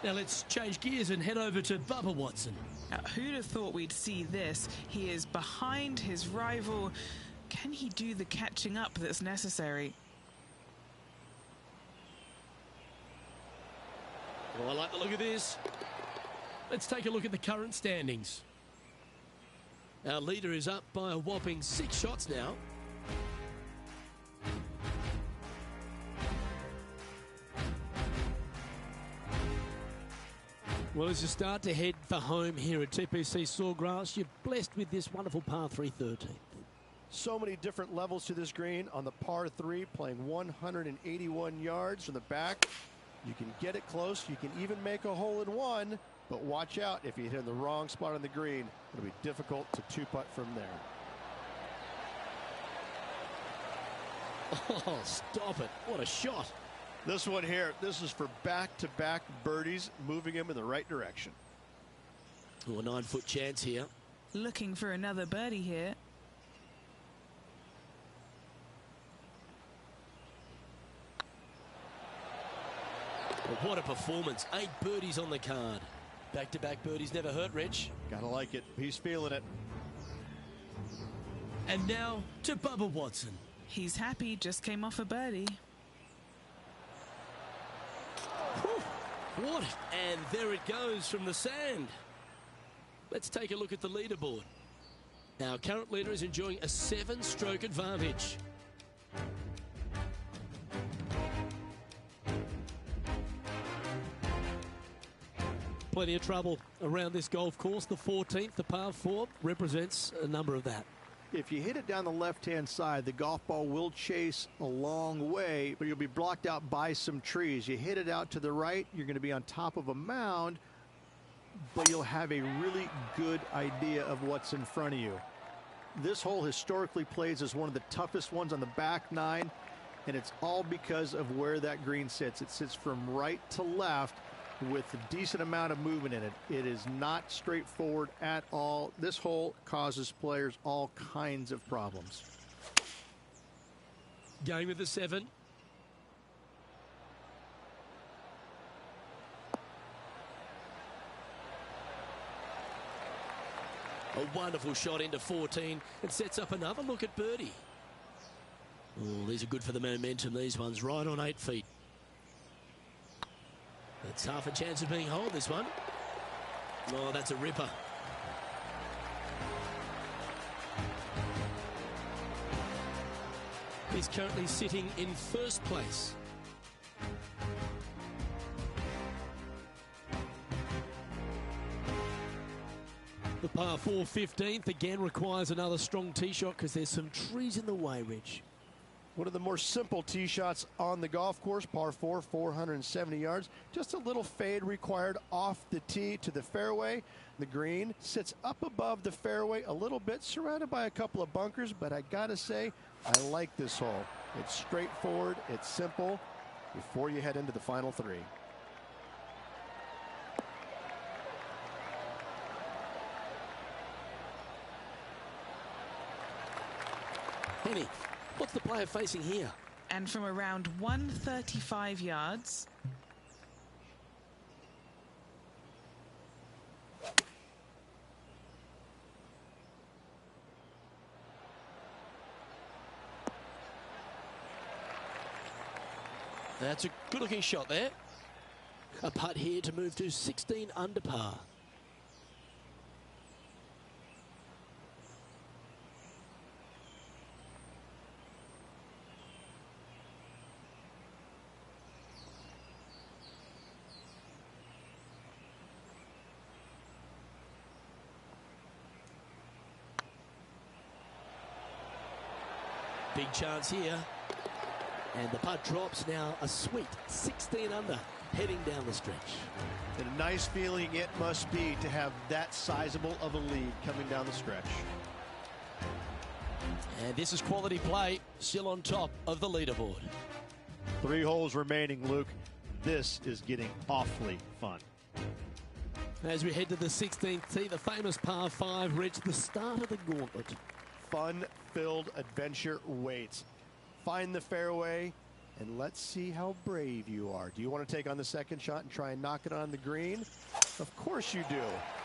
Now let's change gears and head over to Bubba Watson. Now, who'd have thought we'd see this? He is behind his rival. Can he do the catching up that's necessary? Well, I like the look of this. Let's take a look at the current standings. Our leader is up by a whopping 6 shots now. Well, as you start to head for home here at TPC Sawgrass, you're blessed with this wonderful par 3 13th. So many different levels to this green on the par 3, playing 181 yards from the back. You can get it close. You can even make a hole in 1, but watch out if you hit in the wrong spot on the green. It'll be difficult to 2-putt from there. Oh, stop it. What a shot. This one here, this is for back-to-back birdies, moving him in the right direction. Oh, a 9-foot chance here. Looking for another birdie here. Well, what a performance. 8 birdies on the card. Back-to-back birdies never hurt, Rich. Gotta like it. He's feeling it. And now to Bubba Watson. He's happy, just came off a birdie. Whew, what? And there it goes from the sand. Let's take a look at the leaderboard. Our current leader is enjoying a 7-stroke advantage. Plenty of trouble around this golf course. The 14th, the par 4, represents a number of that. If you hit it down the left-hand side, the golf ball will chase a long way, but you'll be blocked out by some trees. You hit it out to the right, you're going to be on top of a mound, but you'll have a really good idea of what's in front of you. This hole historically plays as one of the toughest ones on the back 9, and it's all because of where that green sits. It sits from right to left with a decent amount of movement in it. It is not straightforward at all. This hole causes players all kinds of problems. Going with the 7. A wonderful shot into 14 and sets up another look at birdie. Oh, these are good for the momentum, these ones, right on 8 feet. That's half a chance of being holed, this one. Oh, that's a ripper. He's currently sitting in first place. Look, Par 4, 15th, again requires another strong tee shot because there's some trees in the way, Rich. One of the more simple tee shots on the golf course, par 4, 470 yards. Just a little fade required off the tee to the fairway. The green sits up above the fairway a little bit, surrounded by a couple of bunkers, but I gotta say, I like this hole. It's straightforward, it's simple, before you head into the final three. Henny, what's the player facing here? And from around 135 yards. That's a good-looking shot there. A putt here to move to 16 under par. Big chance here. And the putt drops now a sweet 16 under, heading down the stretch. And a nice feeling it must be to have that sizable of a lead coming down the stretch. And this is quality play, still on top of the leaderboard. 3 holes remaining, Luke. This is getting awfully fun. As we head to the 16th tee, the famous par 5 reached the start of the gauntlet. Fun-filled adventure waits. Find the fairway, and let's see how brave you are. Do you want to take on the second shot and try and knock it on the green? Of course you do.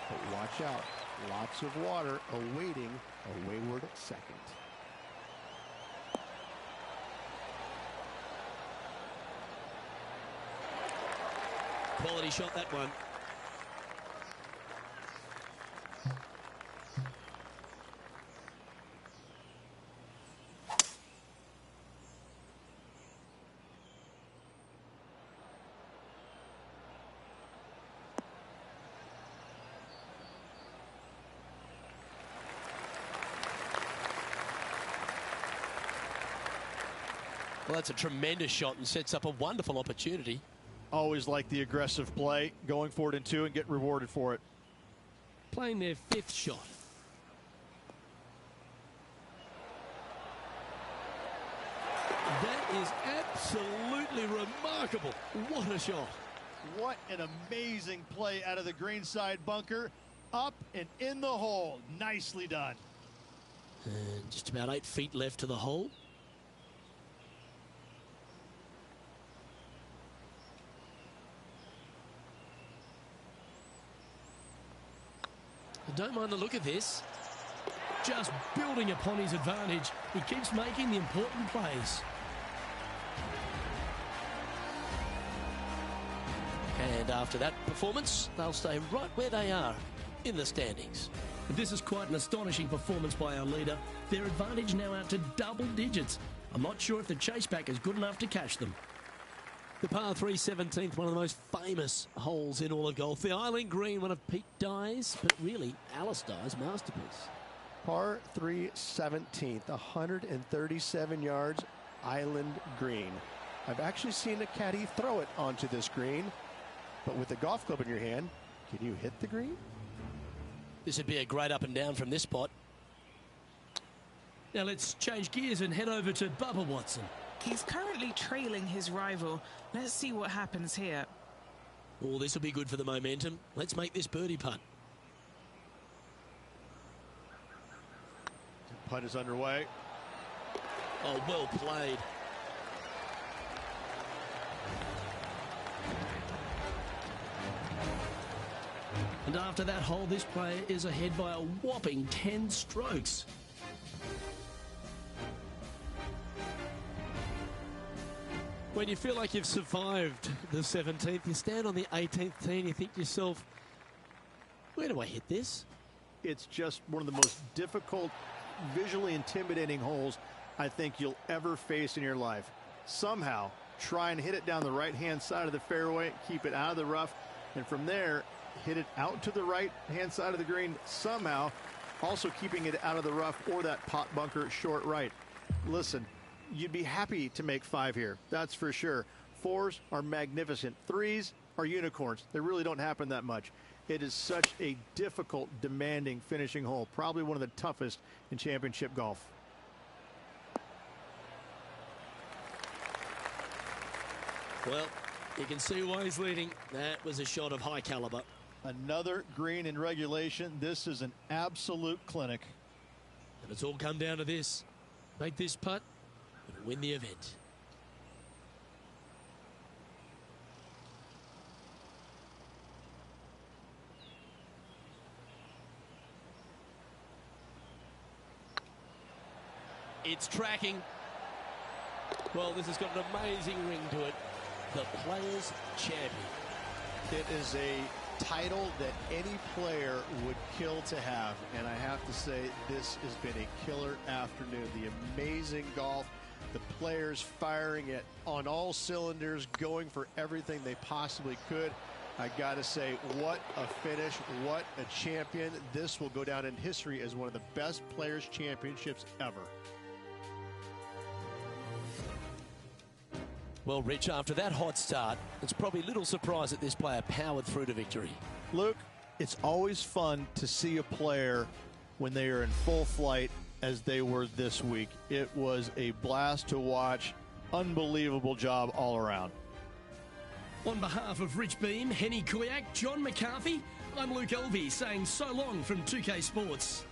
But watch out. Lots of water awaiting a wayward second. Quality shot, that one. Well, that's a tremendous shot and sets up a wonderful opportunity. Always like the aggressive play, going for it in 2 and get rewarded for it. Playing their 5th shot. That is absolutely remarkable. What a shot. What an amazing play out of the greenside bunker. Up and in the hole. Nicely done. And just about 8 feet left to the hole. Don't mind the look of this. Just building upon his advantage. He keeps making the important plays. And after that performance, they'll stay right where they are in the standings. This is quite an astonishing performance by our leader. Their advantage now out to double digits. I'm not sure if the chase back is good enough to catch them. The par 3 17th, one of the most famous holes in all of golf. The Island Green, one of Pete Dye's, but really Alice Dye's masterpiece. Par 3 17th, 137 yards, Island Green. I've actually seen a caddy throw it onto this green, but with the golf club in your hand, can you hit the green? This would be a great up and down from this spot. Now let's change gears and head over to Bubba Watson. He's currently trailing his rival. Let's see what happens here. Oh, this will be good for the momentum. Let's make this birdie putt. Putt is underway. Oh, well played. And after that hole, this player is ahead by a whopping 10 strokes. When you feel like you've survived the 17th, you stand on the 18th tee and you think to yourself, where do I hit this? It's just one of the most difficult, visually intimidating holes I think you'll ever face in your life. Somehow, try and hit it down the right-hand side of the fairway, keep it out of the rough, and from there, hit it out to the right-hand side of the green somehow, also keeping it out of the rough or that pot bunker short right. Listen, you'd be happy to make 5 here, that's for sure. 4s are magnificent. 3s are unicorns. They really don't happen that much. It is such a difficult, demanding finishing hole, probably one of the toughest in championship golf. Well, you can see why he's leading. That was a shot of high caliber. Another green in regulation. This is an absolute clinic. And it's all come down to this. Make this putt and win the event. It's tracking. Well, this has got an amazing ring to it. The Players' Champion. It is a title that any player would kill to have, and I have to say this has been a killer afternoon. The amazing golf, the players firing it on all cylinders, going for everything they possibly could. I gotta say, what a finish, what a champion. This will go down in history as one of the best Players' Championships ever. Well, Rich, after that hot start, it's probably little surprise that this player powered through to victory. Luke, it's always fun to see a player when they are in full flight as they were this week. It was a blast to watch. Unbelievable job all around. On behalf of Rich Beam, Henny Kuyak, John McCarthy, I'm Luke Elvey saying so long from 2K Sports.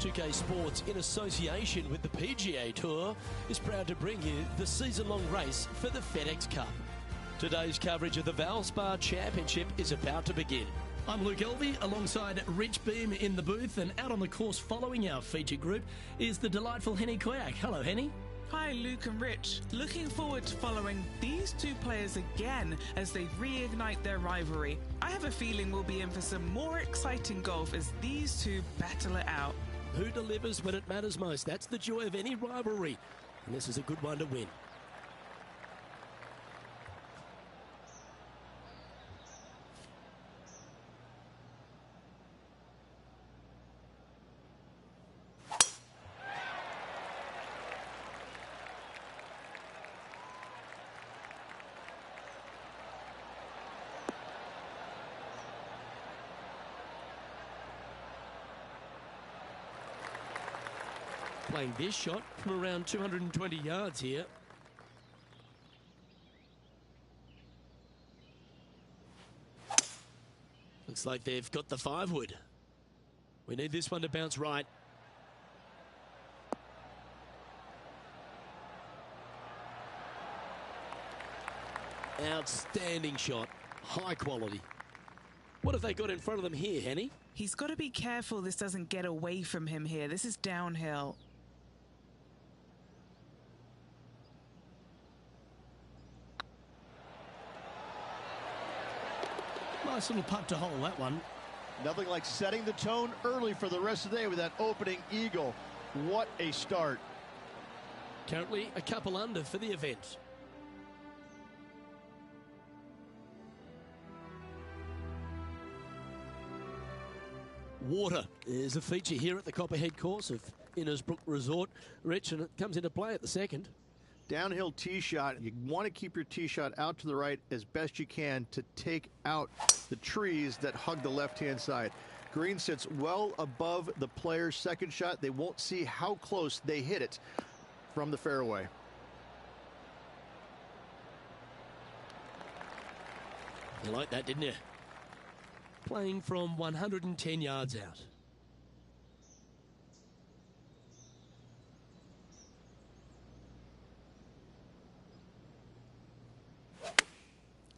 UK Sports, in association with the PGA Tour, is proud to bring you the season-long race for the FedEx Cup. Today's coverage of the Valspar Championship is about to begin. I'm Luke Elvey, alongside Rich Beam in the booth, and out on the course following our feature group is the delightful Henny Kuyak. Hello, Henny. Hi, Luke and Rich. Looking forward to following these two players again as they reignite their rivalry. I have a feeling we'll be in for some more exciting golf as these two battle it out. Who delivers when it matters most? That's the joy of any rivalry. And this is a good one to win. Playing this shot from around 220 yards here. Looks like they've got the 5-wood. We need this one to bounce right. Outstanding shot. High quality. What have they got in front of them here, Henny? He's got to be careful this doesn't get away from him here. This is downhill. Nice little putt to hole, that one. Nothing like setting the tone early for the rest of the day with that opening eagle. What a start. Currently a couple under for the event. Water is a feature here at the Copperhead course of Innesbrook Resort, Rich, and it comes into play at the second. Downhill tee shot, you want to keep your tee shot out to the right as best you can to take out the trees that hug the left-hand side. Green sits well above the player's second shot. They won't see how close they hit it from the fairway. You like that, didn't you? Playing from 110 yards out.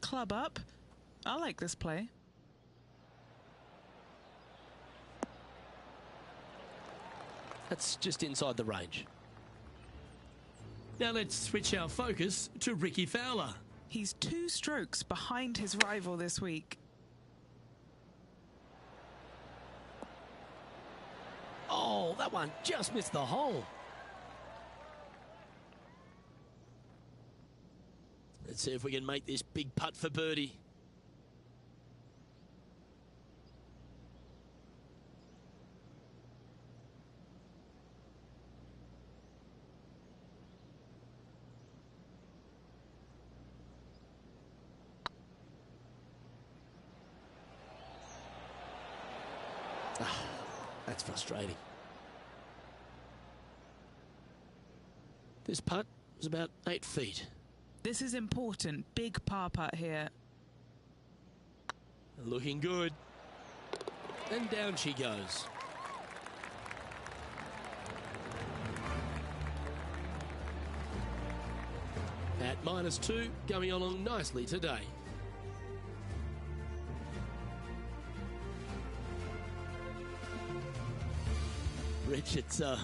Club up. I like this play. That's just inside the range. Now let's switch our focus to Ricky Fowler. He's 2 strokes behind his rival this week. Oh, that one just missed the hole. Let's see if we can make this big putt for birdie. That's frustrating. This putt was about 8 feet. This is important. Big par putt here. Looking good. And down she goes. At -2, going along nicely today. Rich, it's a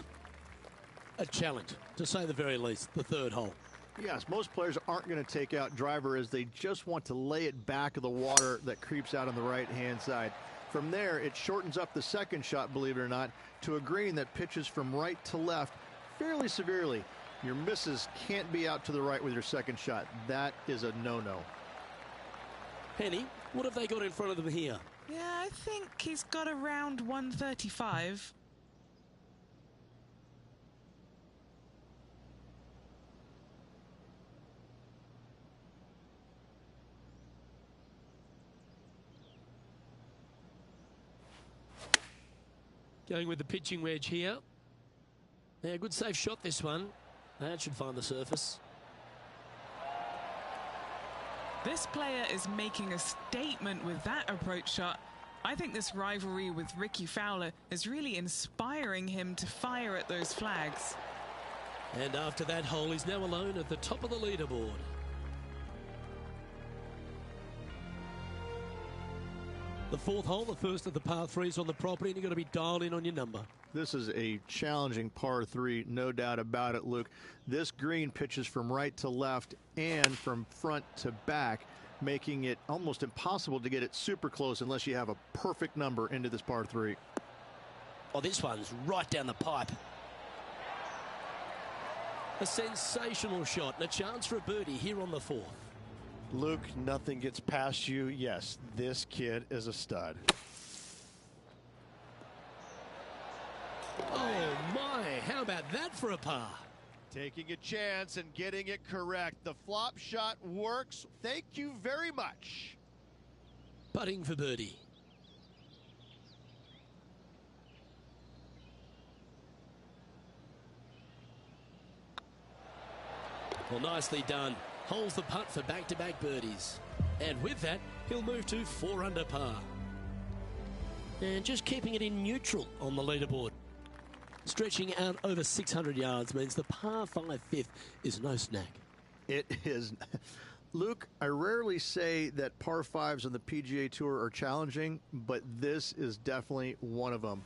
challenge, to say the very least, the third hole. Yes, most players aren't going to take out driver as they just want to lay it back of the water that creeps out on the right-hand side. From there, it shortens up the second shot, believe it or not, to a green that pitches from right to left fairly severely. Your misses can't be out to the right with your second shot. That is a no-no. Penny, what have they got in front of them here? Yeah, I think he's got around 135. Going with the pitching wedge here. Yeah, good safe shot this one. That should find the surface. This player is making a statement with that approach shot. I think this rivalry with Ricky Fowler is really inspiring him to fire at those flags. And after that hole, he's now alone at the top of the leaderboard. The fourth hole, the first of the par threes on the property, and you've got to be dialed in on your number. This is a challenging par 3, no doubt about it, Luke. This green pitches from right to left and from front to back, making it almost impossible to get it super close unless you have a perfect number into this par 3. Oh, this one's right down the pipe. A sensational shot and a chance for a birdie here on the fourth. Luke, nothing gets past you. Yes, this kid is a stud. Oh my, how about that for a par? Taking a chance and getting it correct. The flop shot works. Thank you very much. Putting for birdie. Well, nicely done. Holds the putt for back-to-back birdies. And with that, he'll move to 4 under par. And just keeping it in neutral on the leaderboard. Stretching out over 600 yards means the par 5 fifth is no snack. It is. Luke, I rarely say that par 5s on the PGA Tour are challenging, but this is definitely one of them.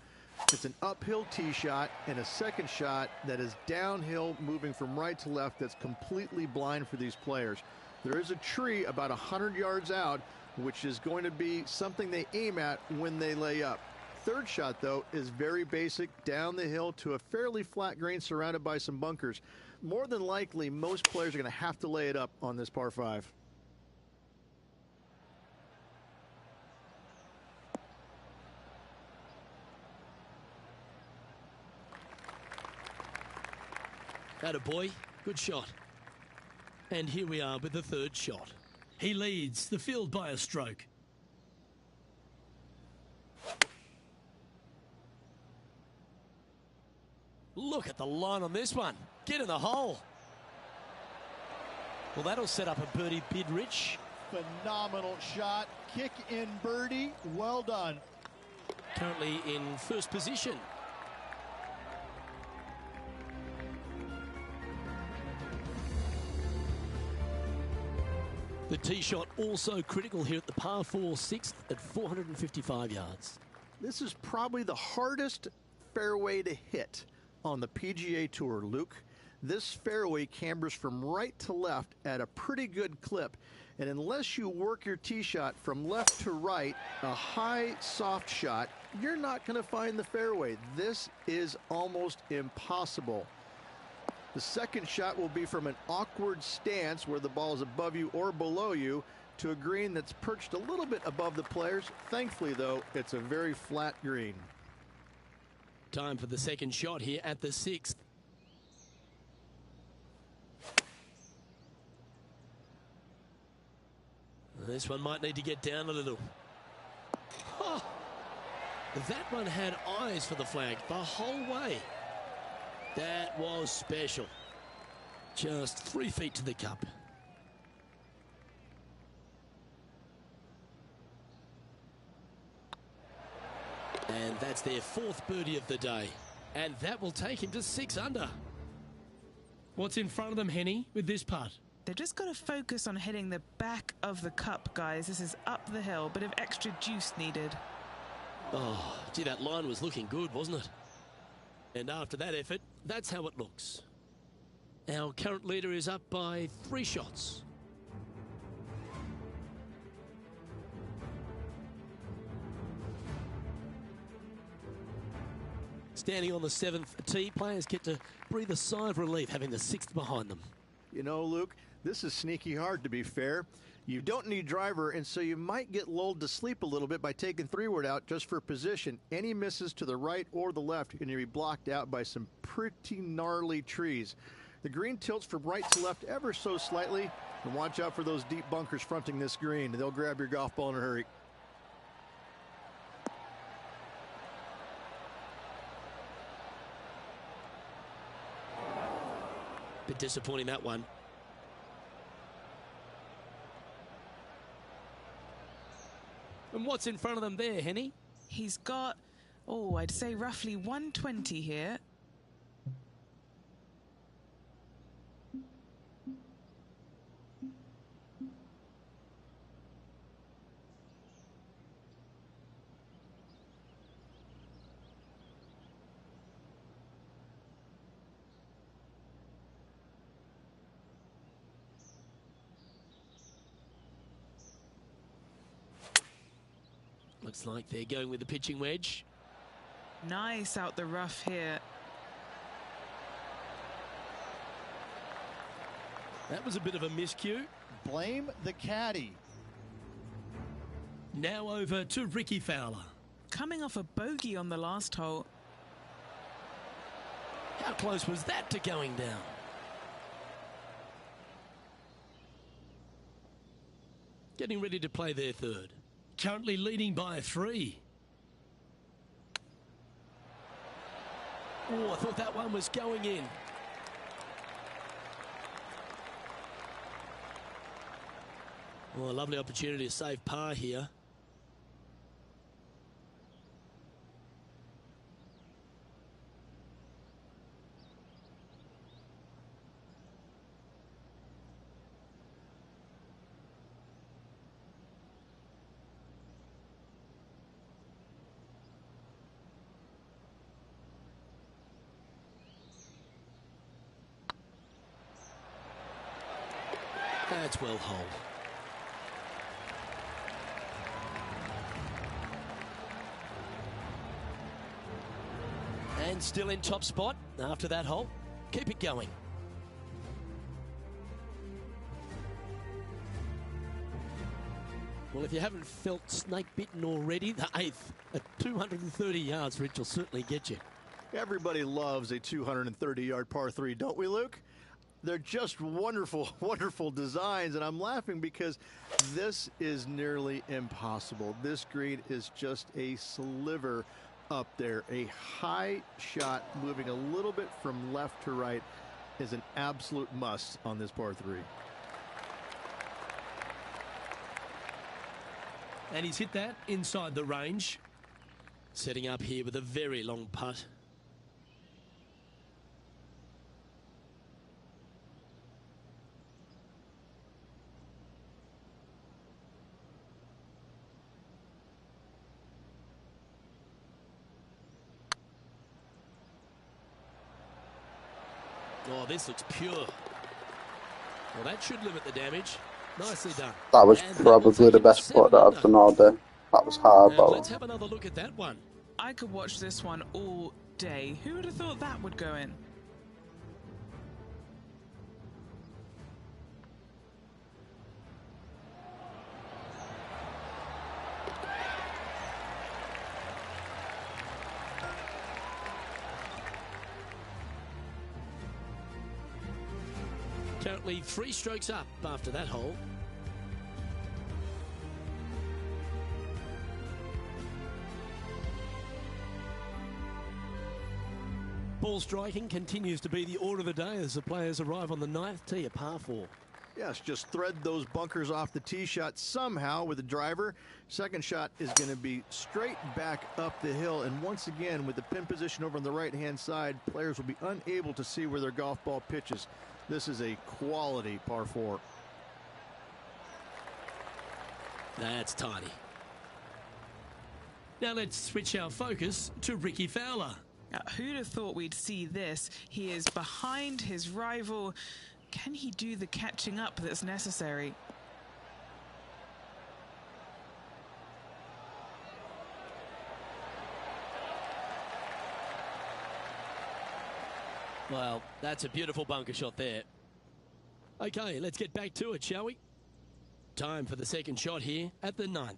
It's an uphill tee shot and a second shot that is downhill, moving from right to left, that's completely blind for these players. There is a tree about 100 yards out, which is going to be something they aim at when they lay up. Third shot, though, is very basic, down the hill to a fairly flat green surrounded by some bunkers. More than likely, most players are going to have to lay it up on this par 5. Atta boy, good shot. And here we are with the third shot. He leads the field by a stroke. Look at the line on this one. Get in the hole. Well, that'll set up a birdie bid, Rich. Phenomenal shot. Kick in birdie. Well done. Currently in first position. The tee shot also critical here at the par 4 sixth at 455 yards. This is probably the hardest fairway to hit on the PGA Tour, Luke. This fairway cambers from right to left at a pretty good clip. And unless you work your tee shot from left to right, a high, soft shot, you're not going to find the fairway. This is almost impossible. The second shot will be from an awkward stance where the ball is above you or below you to a green that's perched a little bit above the players. Thankfully, though, it's a very flat green. Time for the second shot here at the sixth. This one might need to get down a little. Oh, that one had eyes for the flag the whole way. That was special. Just 3 feet to the cup. And that's their fourth birdie of the day. And that will take him to 6 under. What's in front of them, Henny, with this putt? They've just got to focus on hitting the back of the cup, guys. This is up the hill, bit of extra juice needed. Oh, gee, that line was looking good, wasn't it? And after that effort, that's how it looks. Our current leader is up by 3 shots. Standing on the 7th tee, players get to breathe a sigh of relief having the 6th behind them. You know, Luke, this is sneaky hard, to be fair. You don't need driver, and so you might get lulled to sleep a little bit by taking 3-wood out just for position. Any misses to the right or the left are going to be blocked out by some pretty gnarly trees. The green tilts from right to left ever so slightly, and watch out for those deep bunkers fronting this green. They'll grab your golf ball in a hurry. Bit disappointing, that one. And what's in front of them there, Henny? He's got, oh, I'd say roughly 120 here. Looks like they're going with the pitching wedge. Nice out the rough here. That was a bit of a miscue. Blame the caddy. Now over to Ricky Fowler. Coming off a bogey on the last hole. How close was that to going down? Getting ready to play their third. Currently leading by 3. Oh, I thought that one was going in. Oh, a lovely opportunity to save par here. That's well holed. And still in top spot after that hole. Keep it going. Well, if you haven't felt snake bitten already, the 8th at 230 yards, Rich, will certainly get you. Everybody loves a 230-yard par 3, don't we, Luke? They're just wonderful, wonderful designs, and I'm laughing because this is nearly impossible. This green is just a sliver up there. A high shot moving a little bit from left to right is an absolute must on this par 3. And he's hit that inside the range. Setting up here with a very long putt. Oh, this looks pure. Well, that should limit the damage. Nicely done. That was probably the best putt that I've done all day. That was hard, but let's have another look at that one. I could watch this one all day. Who would have thought that would go in? Currently 3 strokes up after that hole. Ball striking continues to be the order of the day as the players arrive on the 9th tee, a par 4. Yes, just thread those bunkers off the tee shot somehow with the driver. Second shot is going to be straight back up the hill. And once again, with the pin position over on the right-hand side, players will be unable to see where their golf ball pitches. This is a quality par 4. That's tidy. Now let's switch our focus to Ricky Fowler. Who'd have thought we'd see this? He is behind his rival. Can he do the catching up that's necessary? Well, that's a beautiful bunker shot there. Okay, let's get back to it, shall we? Time for the second shot here at the 9th.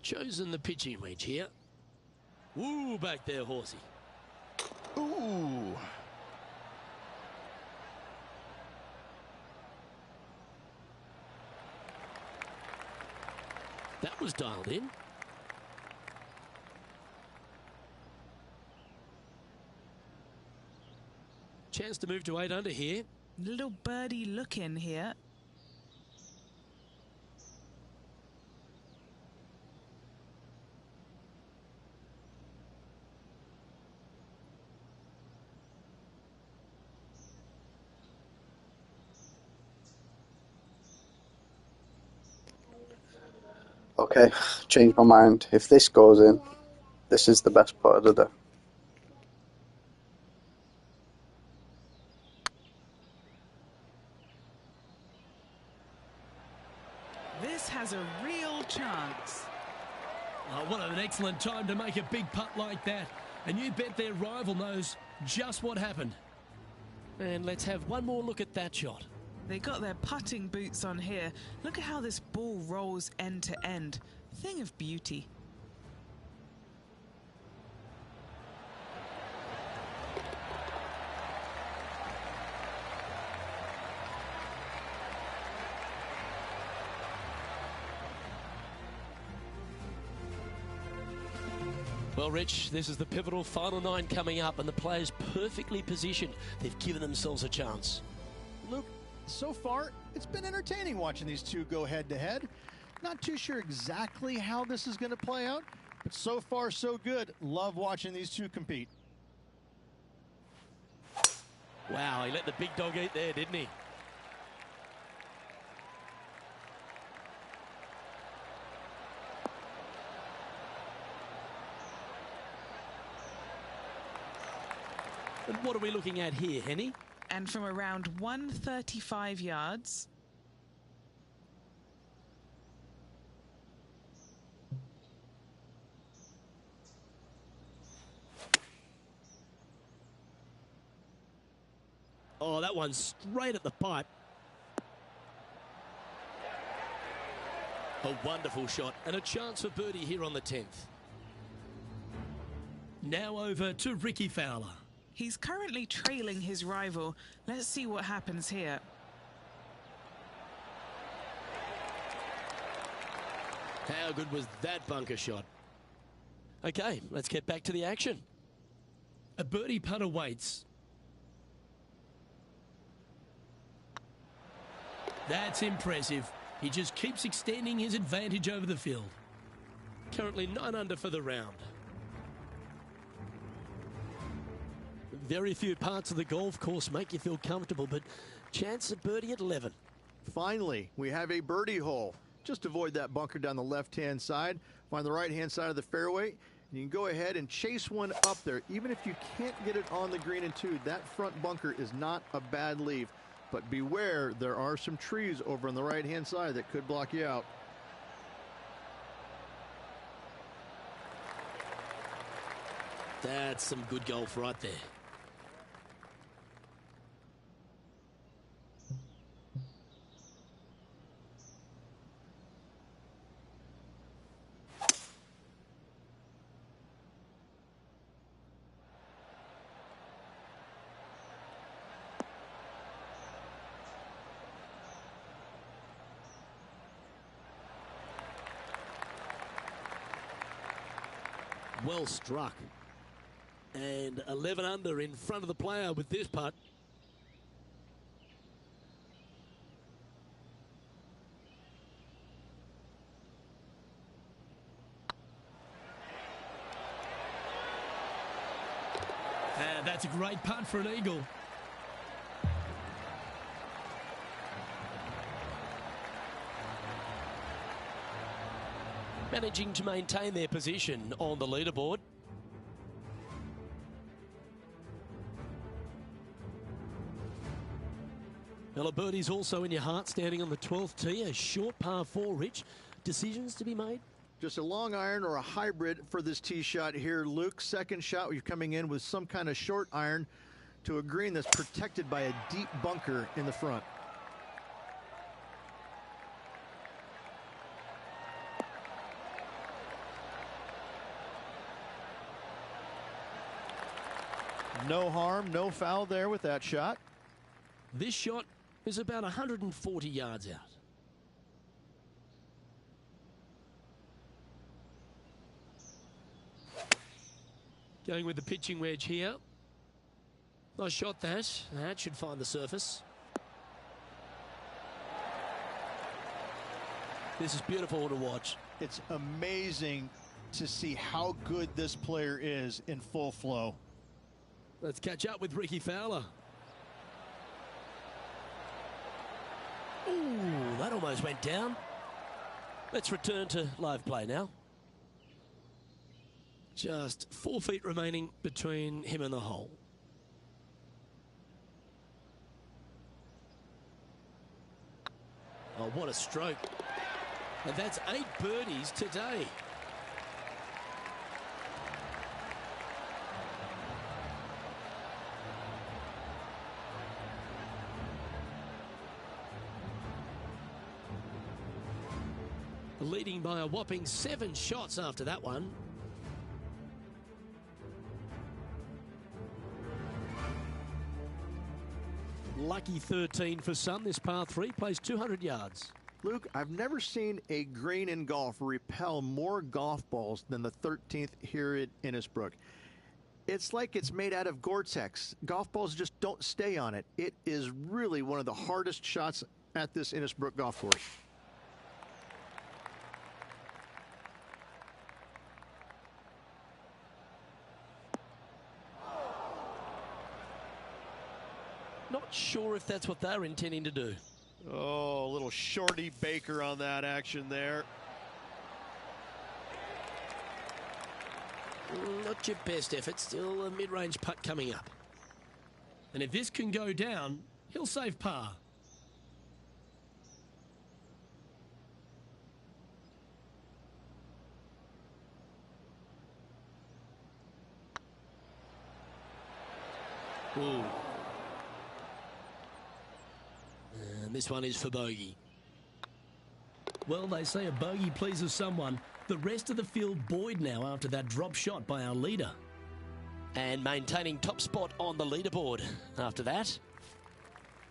Chosen the pitching wedge here. Woo, back there, horsey. Ooh. That was dialed in. Chance to move to 8 under here. Little birdie look in here. okay, changed my mind. If this goes in, this is the best putt of the day. This has a real chance. Oh, what an excellent time to make a big putt like that. And you bet their rival knows just what happened. And let's have one more look at that shot. They got their putting boots on here. Look at how this ball rolls end to end. Thing of beauty. Well, Rich, this is the pivotal final 9 coming up, and the players perfectly positioned. They've given themselves a chance. Luke, so far, it's been entertaining watching these two go head-to-head. Not too sure exactly how this is going to play out, but so far, so good. Love watching these two compete. Wow, he let the big dog eat there, didn't he? And what are we looking at here, Henny? And from around 135 yards, Oh, that one's straight at the pipe. A wonderful shot and a chance for birdie here on the 10th. Now over to Ricky Fowler. He's currently trailing his rival. Let's see what happens here. How good was that bunker shot? Okay, let's get back to the action. A birdie putt awaits. That's impressive. He just keeps extending his advantage over the field. Currently 9 under for the round. Very few parts of the golf course make you feel comfortable, but chance of birdie at 11. Finally, we have a birdie hole. Just avoid that bunker down the left-hand side. Find the right-hand side of the fairway, and you can go ahead and chase one up there. Even if you can't get it on the green and two, that front bunker is not a bad leave. But beware, there are some trees over on the right-hand side that could block you out. That's some good golf right there. Well struck. And 11 under in front of the player with this putt. And that's a great putt for an eagle. Managing to maintain their position on the leaderboard. Well, a birdie's also in your heart, standing on the 12th tee. A short par 4, Rich. Decisions to be made? Just a long iron or a hybrid for this tee shot here, Luke. Second shot, you're coming in with some kind of short iron to a green that's protected by a deep bunker in the front. No harm, no foul there with that shot. This shot is about 140 yards out. Going with the pitching wedge here. Nice shot that. That should find the surface. This is beautiful to watch. It's amazing to see how good this player is in full flow. Let's catch up with Ricky Fowler. Ooh, that almost went down. Let's return to live play now. Just 4 feet remaining between him and the hole. Oh, what a stroke. And that's 8 birdies today. Leading by a whopping 7 shots after that one. Lucky 13 for some. This par 3 plays 200 yards. Luke, I've never seen a green in golf repel more golf balls than the 13th here at Innisbrook. It's like it's made out of Gore-Tex. Golf balls just don't stay on it. It is really one of the hardest shots at this Innisbrook golf course. Not sure if that's what they're intending to do. Oh, a little shorty Baker on that action there. Not your best effort. Still a mid-range putt coming up. And if this can go down, he'll save par. Ooh. And this one is for bogey. Well, they say a bogey pleases someone. The rest of the field buoyed now after that drop shot by our leader. And maintaining top spot on the leaderboard after that.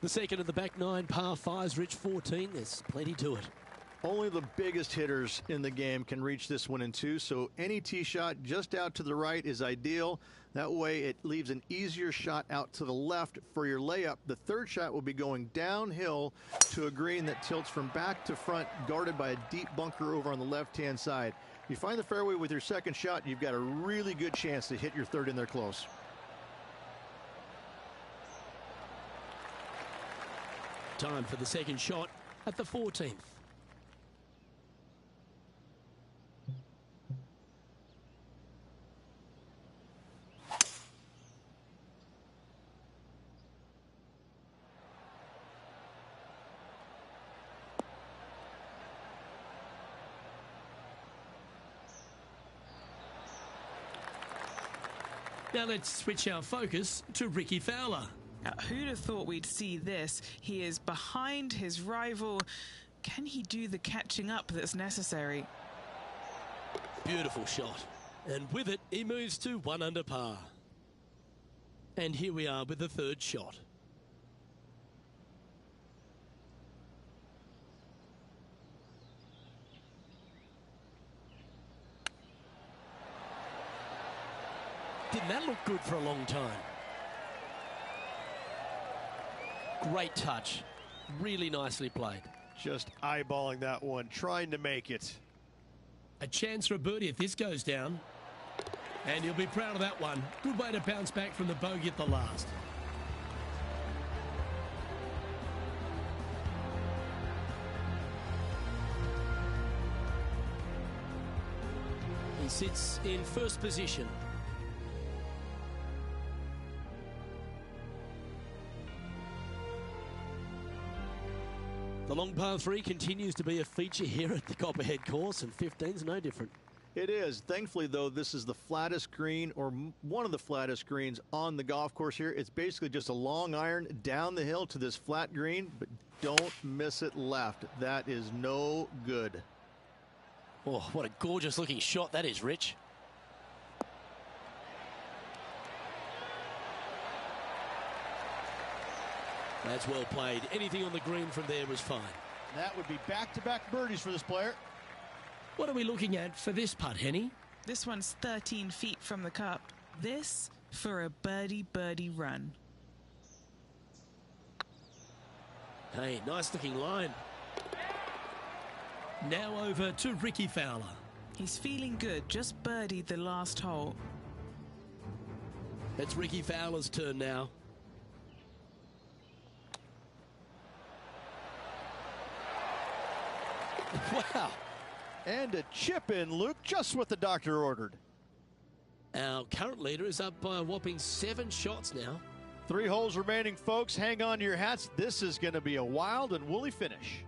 The second of the back nine par fives, Rich 14. There's plenty to it. Only the biggest hitters in the game can reach this one in two, so any tee shot just out to the right is ideal. That way it leaves an easier shot out to the left for your layup. The third shot will be going downhill to a green that tilts from back to front, guarded by a deep bunker over on the left-hand side. If you find the fairway with your second shot, you've got a really good chance to hit your third in there close. Time for the second shot at the 14th. Now let's switch our focus to Ricky Fowler. Now, who'd have thought we'd see this? He is behind his rival. Can he do the catching up that's necessary? Beautiful shot. And with it, he moves to 1 under par. And here we are with the third shot. Didn't that look good for a long time? Great touch. Really nicely played. Just eyeballing that one, trying to make it. A chance for a birdie if this goes down. And you'll be proud of that one. Good way to bounce back from the bogey at the last. He sits in first position. The long par 3 continues to be a feature here at the Copperhead course, and 15's no different. It is. Thankfully, though, this is the flattest green, or one of the flattest greens on the golf course here. It's basically just a long iron down the hill to this flat green, but don't miss it left. That is no good. Oh, what a gorgeous looking shot that is, Rich. That's well played. Anything on the green from there was fine. That would be back-to-back birdies for this player. What are we looking at for this putt, Henny? This one's 13 feet from the cup. This for a birdie run. Hey, nice looking line. Now over to Ricky Fowler. He's feeling good, just birdied the last hole. It's Ricky Fowler's turn now. Wow. And a chip in, Luke, just what the doctor ordered. Our current leader is up by a whopping 7 shots now. 3 holes remaining, folks. Hang on to your hats. This is going to be a wild and woolly finish.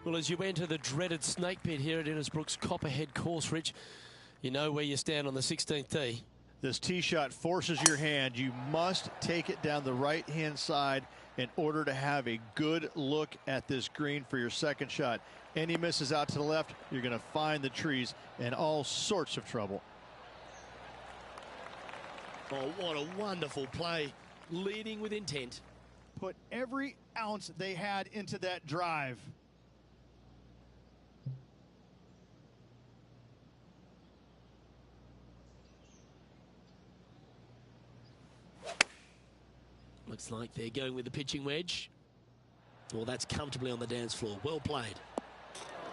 Well, as you enter the dreaded snake pit here at Innisbrook's Copperhead course, Rich, you know where you stand on the 16th tee. This tee shot forces your hand. You must take it down the right-hand side in order to have a good look at this green for your second shot. Any misses out to the left, you're going to find the trees in all sorts of trouble. Oh, what a wonderful play. Leading with intent. Put every ounce they had into that drive. Looks like they're going with the pitching wedge. Well, that's comfortably on the dance floor. Well played.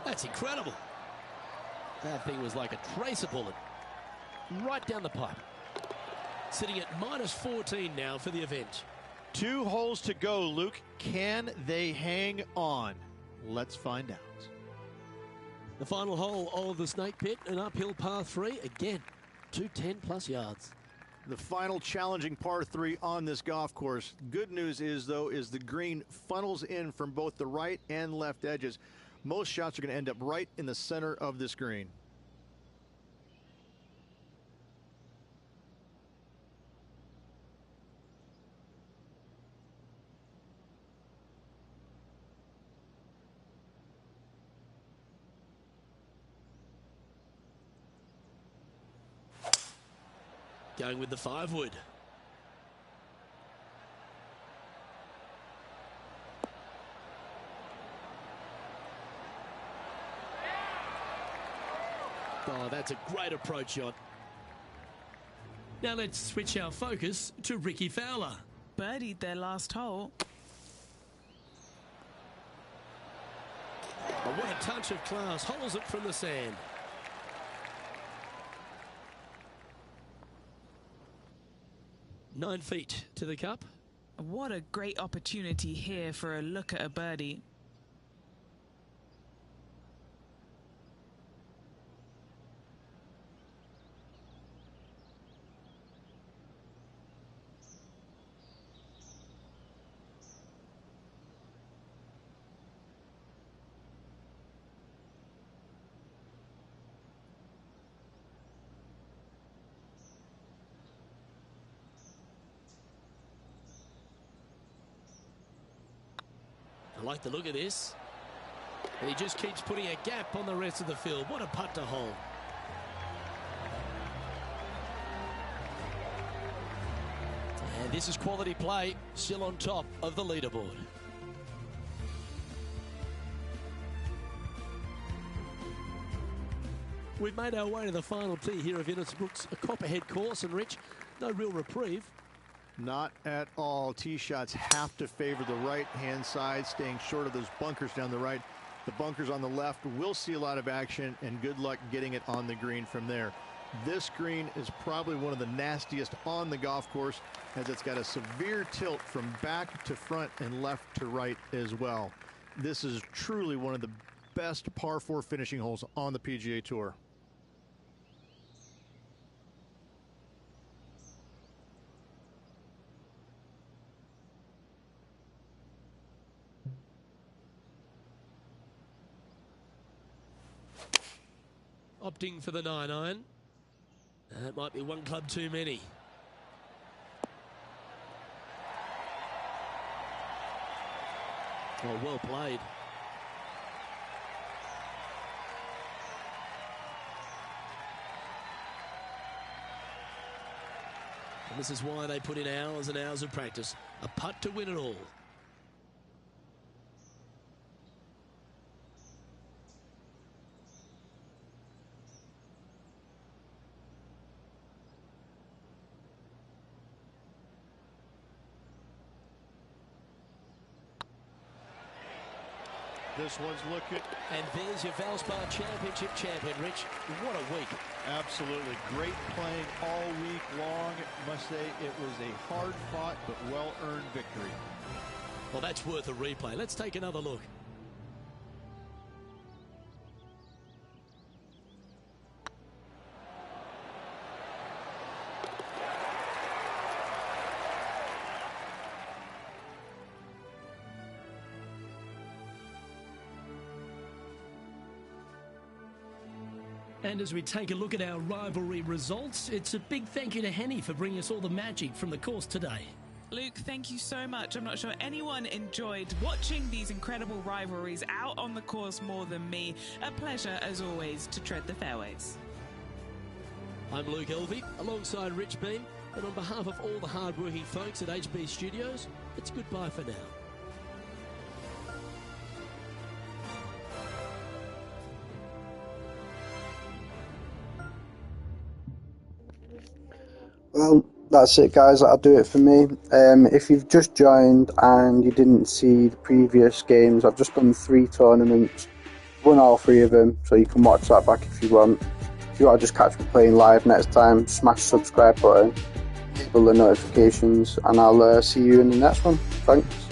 That's incredible. That thing was like a tracer bullet. Right down the pipe. Sitting at -14 now for the event. 2 holes to go, Luke. Can they hang on? Let's find out. The final hole of the snake pit, an uphill par 3. Again, 210+ yards. The final challenging par 3 on this golf course. Good news is, though, is the green funnels in from both the right and left edges. Most shots are going to end up right in the center of this green. Going with the 5-wood. Oh, that's a great approach shot. Now let's switch our focus to Ricky Fowler. Birdied their last hole. Oh, what a touch of class. Holds it from the sand. Nine feet to the cup. What a great opportunity here for a look at a birdie. I like the look of this. And he just keeps putting a gap on the rest of the field. What a putt to hole. And this is quality play, still on top of the leaderboard. We've made our way to the final tee here of Innisbrook's Copperhead course, and Rich, no real reprieve. Not at all. Tee shots have to favor the right-hand side, staying short of those bunkers down the right. The bunkers on the left will see a lot of action, and good luck getting it on the green from there. This green is probably one of the nastiest on the golf course, as it's got a severe tilt from back to front and left to right as well. This is truly one of the best par 4 finishing holes on the PGA Tour. Opting for the 9-iron. That might be one club too many. Oh, well played. And this is why they put in hours and hours of practice. A putt to win it all. This one's looking. And there's your Valspar Championship champion, Rich. What a week. Absolutely. Great playing all week long. Must say it was a hard-fought but well-earned victory. Well, that's worth a replay. Let's take another look. And as we take a look at our rivalry results, it's a big thank you to Henny for bringing us all the magic from the course today. Luke, thank you so much. I'm not sure anyone enjoyed watching these incredible rivalries out on the course more than me. A pleasure, as always, to tread the fairways. I'm Luke Elvey, alongside Rich Beam, and on behalf of all the hard-working folks at HB Studios, it's goodbye for now. Well, that's it, guys. That'll do it for me. If you've just joined and you didn't see the previous games, I've just done 3 tournaments, won all 3 of them, so you can watch that back if you want. If you want to just catch me playing live next time, smash the subscribe button, enable the notifications, and I'll see you in the next one. Thanks.